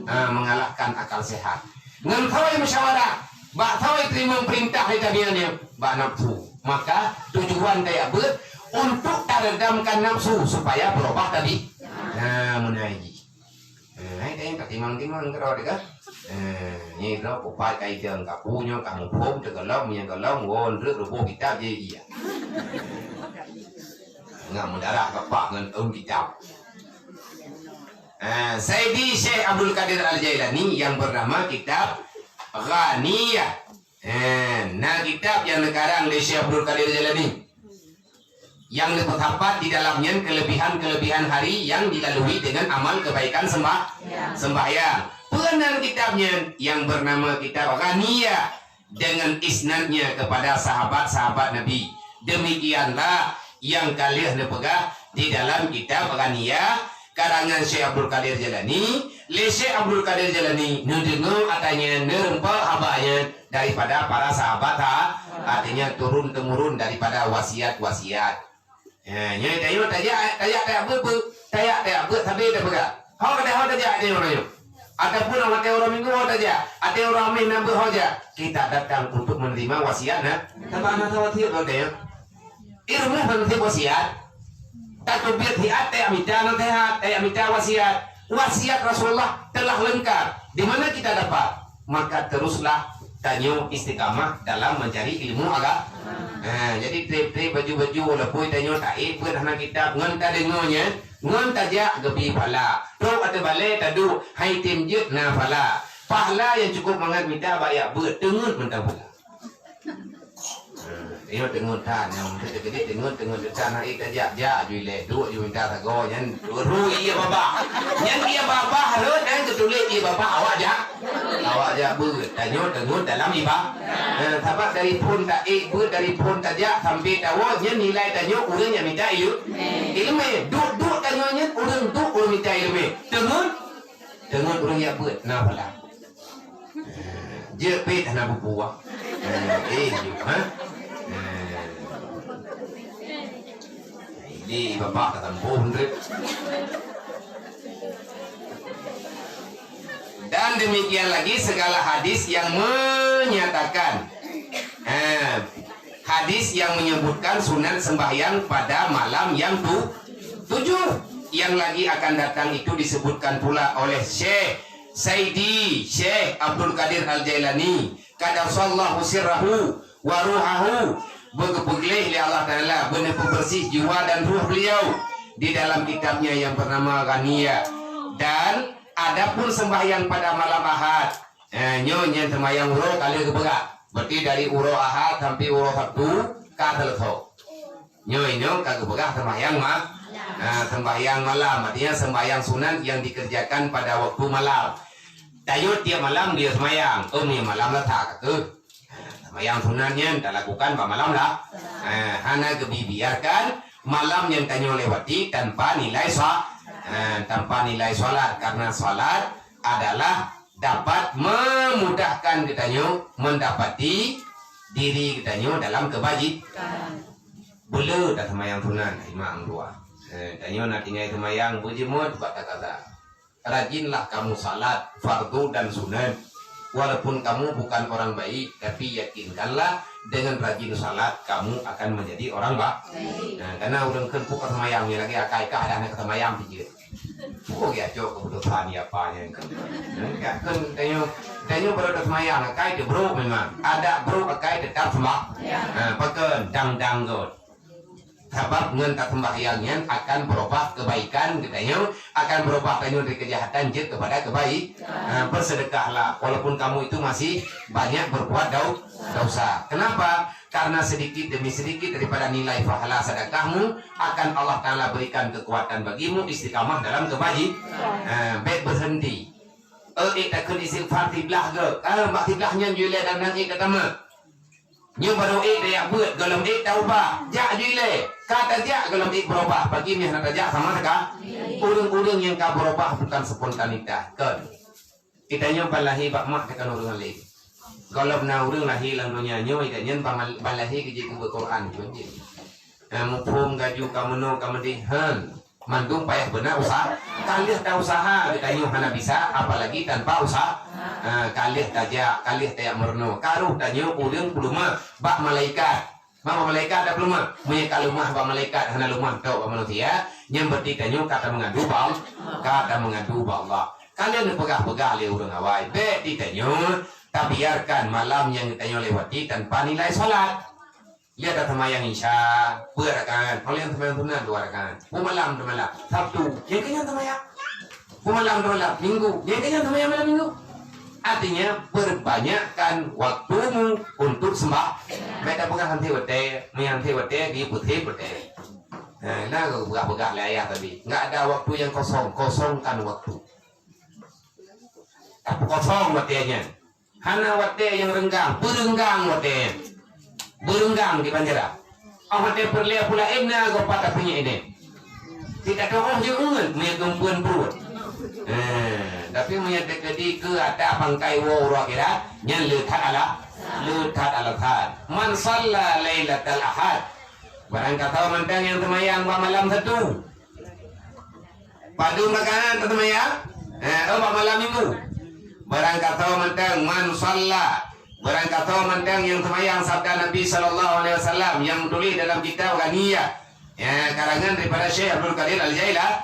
mengalahkan akal sehat. Ngan tawai musyawarah. Bak tawai terima perintah dari tabiatnya. Bak nafsu. Maka tujuan daya ber untuk meredamkan nafsu supaya berubah tadi. Menaiki. Cái timang cái đó đấy cả như đó cũng phải cây trường cả phu nhau cả một hôm từ cả lông như cả lông ngon rất là vô kitab gì vậy ngầm đã ra các bạn ngân kitab Sayyidi Syekh Abdul Qadir Al-Jailani yang bernama kitab Ghaniyah. Nah kitab yang sekarang oleh Syekh Abdul Qadir Al-Jailani yang terdapat di dalamnya kelebihan-kelebihan hari yang dilalui dengan amal kebaikan sembahyang. Penan kitabnya yang bernama kitab Ghaniyah dengan isnadnya kepada sahabat-sahabat Nabi. Demikianlah yang kalian pegang di dalam kitab Ghaniyah karangan Syekh Abdul Qadir Jailani. Syekh Abdul Qadir Jailani dengar katanya nerempah habanya daripada para sahabat, artinya turun temurun daripada wasiat-wasiat. Nyai tayo tayak ber tapi dah pegang. Hau tayak dia orang. Ataupun orang orang minggu hau tayak, ada orang min nambah hau aja. Kita datang untuk menerima wasiat nah. Tapi anak tahu tiap orang tayo. Ilmu penting wasiat. Tak biar hiat tayak minta wasiat. Wasiat Rasulullah telah lengkap. Di mana kita dapat? Maka teruslah tanyo istiqamah dalam mencari ilmu agama. Jadi trip baju-baju lepui tanyo taik pun anak kitab ngan ta dengonya ngan tajak gebi pala ro ada balai tadu hai tim jut na pala pahala yang cukup mangat minta bayak ber tengut mentah pula Iyo tengut tan yang gede tengut tan naik tajak ja juile duk ju minta tago nyan ru iya baba nyan iya baba harus dan ketulis iya baba awak ja ber tanyo tengut dalam iba Tapak dari pun tak ber dari pun tajak sampai tahu nyan nilai tanyo urang yang minta ilmu duk tanyo nyan urang minta ilmu tengut urang ya ber na pala je pe tanah buku Ini bapak kata pun dan demikian lagi segala hadis yang menyatakan hadis yang menyebutkan sunat sembahyang pada malam yang 7 yang lagi akan datang itu disebutkan pula oleh Sayyidi Syekh Abdul Qadir Al-Jailani qaddasallahu sirrahu wa ruhahu berkepegleh oleh Allah Ta'ala benar pembersih jiwa dan ruh beliau di dalam kitabnya yang bernama Ghaniyah. Dan adapun sembahyang pada malam Ahad nyonya sembahyang uro kali keberak berarti dari uro Ahad sampai uro Sabtu kadelso nyonya kagak keberak sembahyang sembahyang malam artinya sembahyang sunat yang dikerjakan pada waktu malam. Tayut tiap malam dia semayang. Ni malam lah tak ke. Semayang sunatnya tak lakukan malam lah. Hana kebiarkan malam yang tanyo lewati tanpa nilai salat karena salat adalah dapat memudahkan kita mendapati diri kita dalam kebajikan. Boleh tak semayang sunat imam dua. Tanyo nak tinggal semayang bujimut kata kata. Rajinlah kamu salat fardu dan sunat. Walaupun kamu bukan orang baik, tapi yakinkanlah dengan rajin salat kamu akan menjadi orang baik. Karena orang kan bukan semayang ni lagi akai ada anak semayang pikir. Oh ya jauh kebutuhan ya apa yang kan. Kan tanyo baru semayang akai de bro memang. Ada bro akai tetap sembah. Pakai dang god. Sebab dengan sembahyangnya akan berubah kebaikan katanya, akan berubah tanyo dari kejahatan jid kepada kebaikan. Bersedekahlah walaupun kamu itu masih banyak berbuat dosa. Kenapa? Karena sedikit demi sedikit daripada nilai pahala sedekahmu akan Allah Ta'ala berikan kekuatan bagimu istiqamah dalam kebaikan. Baik berhenti. Takkan istighfar tiblah ke? Mak tiblahnya jualan dan nanti ketemu. Nhưng baru dia buat golong taubah. Jak juile. Kata jak golong berubah. Bagi ni nak jak sama sekali. Urang-urang yang kau berubah bukan spontanitas. Kan. Kita nyo balahi bak mak tekan urang lain. Kalau na urang lahi lang dunia nyo ita nyen balahi ke je Quran tu je. Mupum gaju kamu no kamu dihan. Mandung payah benar usaha. Kalih tak usaha kita nyo hana bisa apalagi tanpa usaha. Kalih tajak, kalih tayak merno. Karuh tanyo urang peluma bak malaikat. Bak malaikat dah peluma. Punya kalumah bak malaikat hana lumah tau bak manusia. Yang berarti tanyo kata mengadu bal, kata mengadu Allah. Kalian pegah-pegah le urang awai. Be di tanyo tak biarkan malam yang tanyo lewati tanpa nilai salat. Lihat ada semayang Isya, berakan. Kalau yang semayang sunat 2 rakaat. Malam tu malam. Sabtu, yang kenyang semayang. Malam tu malam. Minggu, yang kenyang semayang malam Minggu. Artinya perbanyakkan waktumu untuk sembah. Mereka pegang hanti wate, menyanti wate di putih putih. Nah, begah-begah layar tadi. Enggak ada waktu yang kosong, kosongkan waktu. Apa kosong watenya? Hana wate yang renggang, berenggang wate. Berenggang di Banjara. Awak perlihat pula ina go pada punya ini. Tidak tahu juga punya gempuan perut. Tapi punya dekedi ke ada bangkai woro kira yang lekat ala tad. Man salla lailatul ahad. Barang kata mantang yang semayang malam satu. Padu makanan semayang. Malam Minggu. Barang kata mantang man salla. Barang kata mantang yang semayang sabda Nabi SAW yang tulis dalam kitab Ghaniyah karangan daripada Syekh Abdul Qadir Al-Jailah.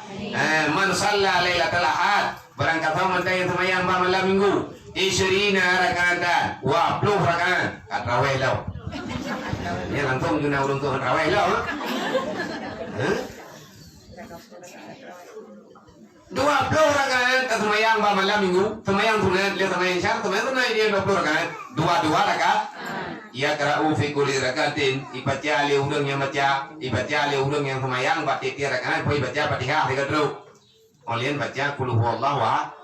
Man shalla lailatul ahad. Barang kata mantang yang semayang malam Minggu 20 rakaatan wa 20 rakaat atrawih lau. Ini langsung guna urung tu atrawih lau. 20 rakaat semayang malam Minggu, semayang sunat, dia semayang Isya, semayang sunat dia 20 rakaat, 2 rakaat. Ya qara'u fi kulli rakaatin, ibaca le urang yang baca, ibaca le urang yang semayang baca 3 rakaat, poi baca Fatihah 3 terus. Olian baca qul huwallahu ahad.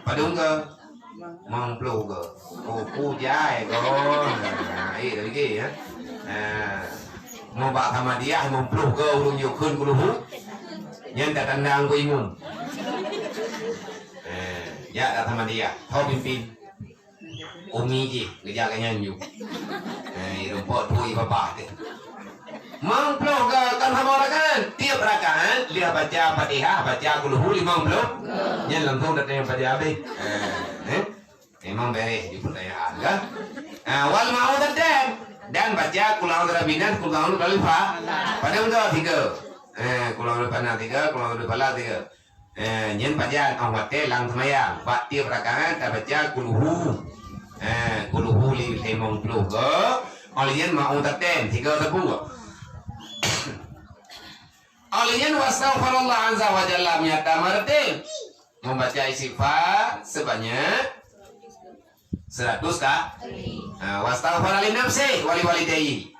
Padung ke memplu ke. Oh puja ko. Dari ke ya. Mau bak sama dia memplu ke urang yo keun qul hu. Yang tak tandang ko imum. Ya tak sama dia, kau pimpin Umi je, kerja kan nyanyi rumput tui bapak tu Mangpluh ke kan sama rakaat tiap rakaat dia baca Fatihah, baca qul hu 50 yang langsung datang pada habis memang beres di pertanyaan kan wal ma'udatan dan baca qul a'udzu birabbinas, qul a'udzu birabbil falaq pada untuk 3 qul a'udzu birabbin 3, qul a'udzu birabbil falaq 3 nhân baca awat lang semayang pak tiap rakaat baca kuluhu 50 ke olian mau taten 3 tebu olian wastaghfirullah azza wa jalla mi'ata marratin membaca istighfar sebanyak 100 kah wastaghfir li nafsi wa li walidayhi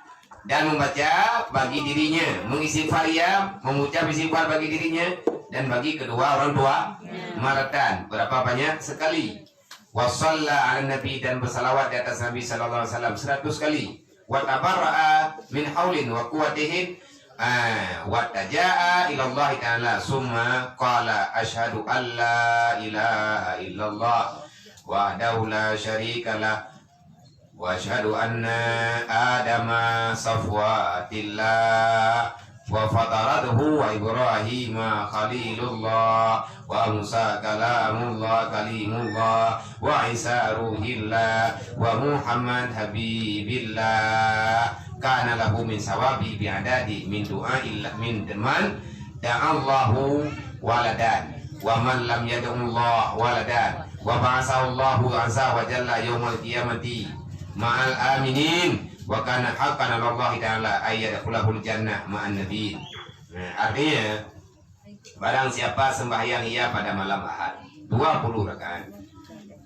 dan membaca bagi dirinya mengistighfar ya mengucap istighfar bagi dirinya dan bagi kedua orang tua maratan berapa banyak sekali wa shalla 'ala nabi dan bersalawat di atas Nabi sallallahu alaihi wasallam 100 kali, wa tabarra'a min haulin wa quwwatihin wa taja'a ila Allah ta'ala summa qala asyhadu an la ilaha illallah wahdahu la syarika lah wa asyhadu anna adama safwatillah wa fataradhu wa Ibrahim khalilullah wa Musa kalimullah wa Isa ruhillah wa Muhammad habibillah kana lahu min sawabi bi'adadi min du'a'illah min man da'allahu waladan wa man lam yad'ullah waladan wa ba'asallahu azza wa jalla yawmal qiyamati ma'al aminin wa kana haqqan 'ala Allah ta'ala ayyadkhulahul jannah ma'an nabiyyin. Artinya barang siapa sembahyang ia pada malam Ahad 20 rakaat,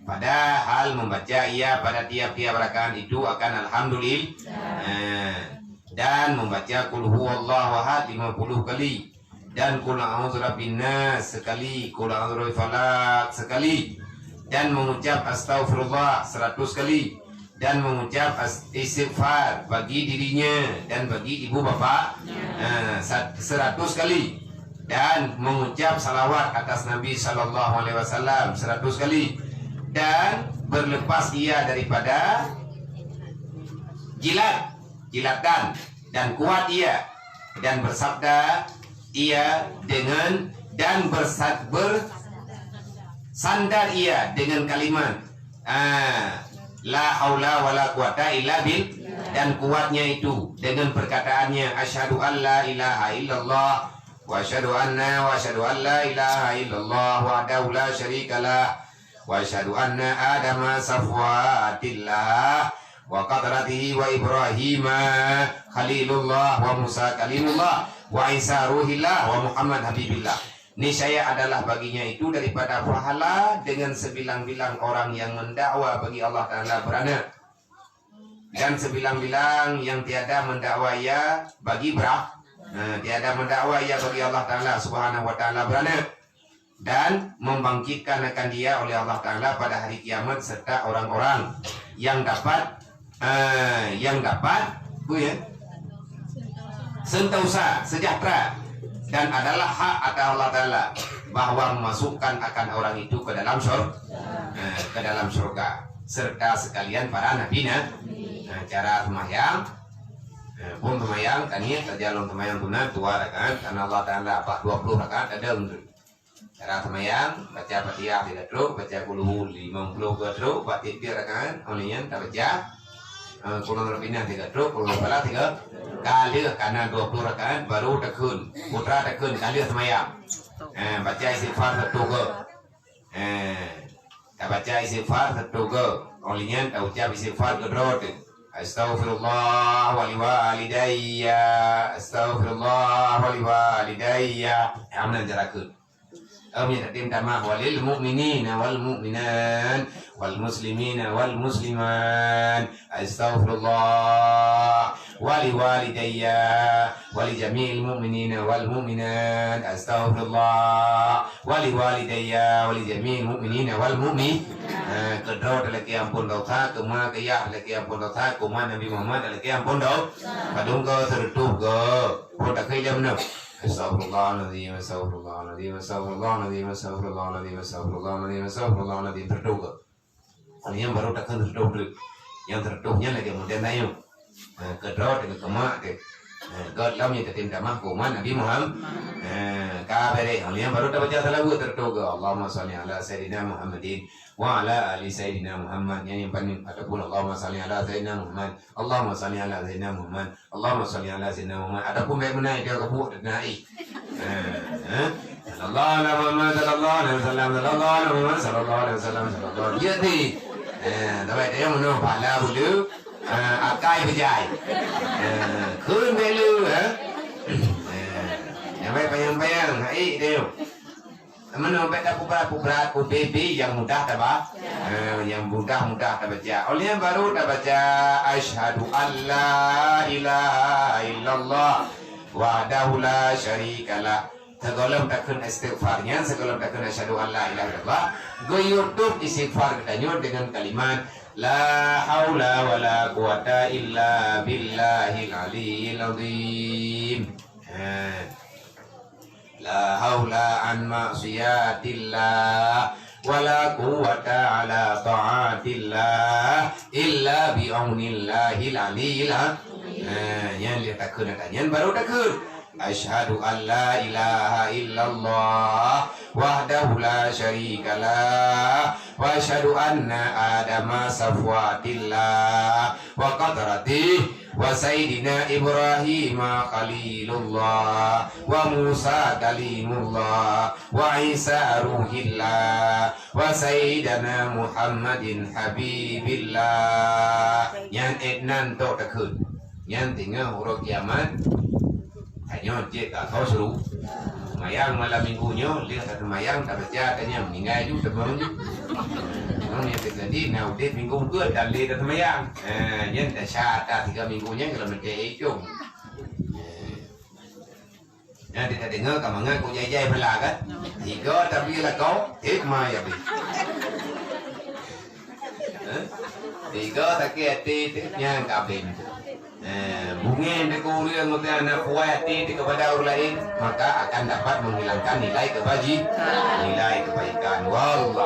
padahal membaca ia pada tiap-tiap rakaat itu akan alhamdulillah, dan membaca qul huwallahu ahad 50 kali, dan qul a'udzu birabbin nas sekali, qul a'udzu birabbil falaq sekali, dan mengucap astaghfirullah 100 kali, dan mengucap istighfar bagi dirinya dan bagi ibu bapa 100 kali, dan mengucap salawat atas Nabi sallallahu alaihi wasallam 100 kali, dan berlepas ia daripada jilatan dan kuat ia, dan bersabda ia dengan dan bersandar ia dengan kalimat la haula wala quwata illa bil, dan kuatnya itu dengan perkataannya asyhadu an la ilaha illallah wa asyhadu an la ilaha illallah wahdahu la syarikalah wa asyhadu anna adama safwatillah wa qadratihi wa Ibrahim khalilullah wa Musa kalimullah wa Isa ruhillah wa Muhammad habibillah. Niscaya adalah baginya itu daripada pahala dengan sebilang-bilang orang yang mendakwa bagi Allah Ta'ala beranak, dan sebilang-bilang yang tiada mendakwa ia bagi tiada mendakwa ia bagi Allah Ta'ala subhanahu wa ta'ala beranak, dan membangkitkan akan dia oleh Allah Ta'ala pada hari kiamat, serta orang-orang yang dapat sentosa sejahtera, dan adalah hak atas Allah Ta'ala bahwa memasukkan akan orang itu ke dalam surga, serta sekalian para nabi-na. Cara semayang pun semayang kani terjalon semayang tunat 2 rakaat, karena Allah Ta'ala 20 rakaat ada untuk cara semayang baca Fatihah 3 truk, baca qul 50 truk, baca 3 rakaat olehnya tak baca kurang lebihnya 3 truk, kurang lebih 3 kali, karena 20 rakaat baru tekun putra tekun kali semayang. Baca istighfar 1 ke, tak baca istighfar 1 ke olehnya tak ucap istighfar kedua, astaghfirullah wa liwalidayya, astaghfirullah wa liwalidayya. Amnan jarakun minta tim tamah walil mu'minina wal mu'minat wal muslimina wal musliman, astaghfirullah wali walidayya wali jami'il mu'minina wal mu'minat, astaghfirullah wali walidayya wali jami'il mu'minina wal mu'min. Kedua adalah ampun dosa, kema kaya adalah ampun dosa, kema Nabi Muhammad adalah ampun dosa. Padung ke sertuh ke pun tak kaya benar. Astaghfirullahaladzim, astaghfirullahaladzim, astaghfirullahaladzim, astaghfirullahaladzim, astaghfirullahaladzim, astaghfirullahaladzim. Terduh ke yang baru takkan terduh dulu, yang terduhnya lagi kemudian tayo kedua dengan kemak ke God lam yang tertim tamah kuman Nabi Muhammad kabere yang baru tak baca salah buat terduh ke Allahumma salli ala Sayyidina Muhammadin wa ala ali Sayyidina Muhammad, yang paling ataupun Allahumma salli ala Sayyidina Muhammad, Allahumma salli ala Sayyidina Muhammad, Allahumma salli ala Sayyidina Muhammad. Adapun baik benar dia kebuk dan naik sallallahu alaihi Muhammad sallallahu alaihi wasallam sallallahu alaihi Muhammad sallallahu alaihi wasallam sallallahu jadi tapi dia menurut pahala dulu akai berjaya kun belu yang baik bayang-bayang hai dia mana baca berat baby yang mudah tak bah yang mudah tak baca oleh baru tak baca asyhadu alla ilaha illallah wahdahu la syarikalah Sekolah takkan istighfarnya, sekolah takkan asyhadu an la ilaha illallah. Go YouTube istighfar katanya dengan kalimat la haula wala quwata illa billahil aliyyil azim. La haula an ma'siyatillah wala quwata ala ta'atillah illa bi aunillahil aliyyil azim. Yang dia takkan katanya baru takkan. Asyhadu an la ilaha illallah wahdahu la syarikalah wa asyhadu anna adama safwatillah wa qadratih wa sayyidina Ibrahim khalilullah wa Musa kalimullah wa Isa ruhillah wa sayyidina Muhammadin habibillah. Yang etnan tok takun yang tinggal huruf kiamat hanya cek tak tahu seru mayang malam minggunya lihat ada mayang tak baca tanya meninggal juga teman orang yang terjadi nah udah minggu ke dan lihat ada mayang yang tak syada 3 minggunya kalau mencari itu ya kita dengar kamangan kau jai belah kan 3 tapi lah kau maya bi 3 tak yang kabin mungkin dekulian mungkin anak kuati kepada orang lain maka akan dapat menghilangkan nilai kebaikan. Wallah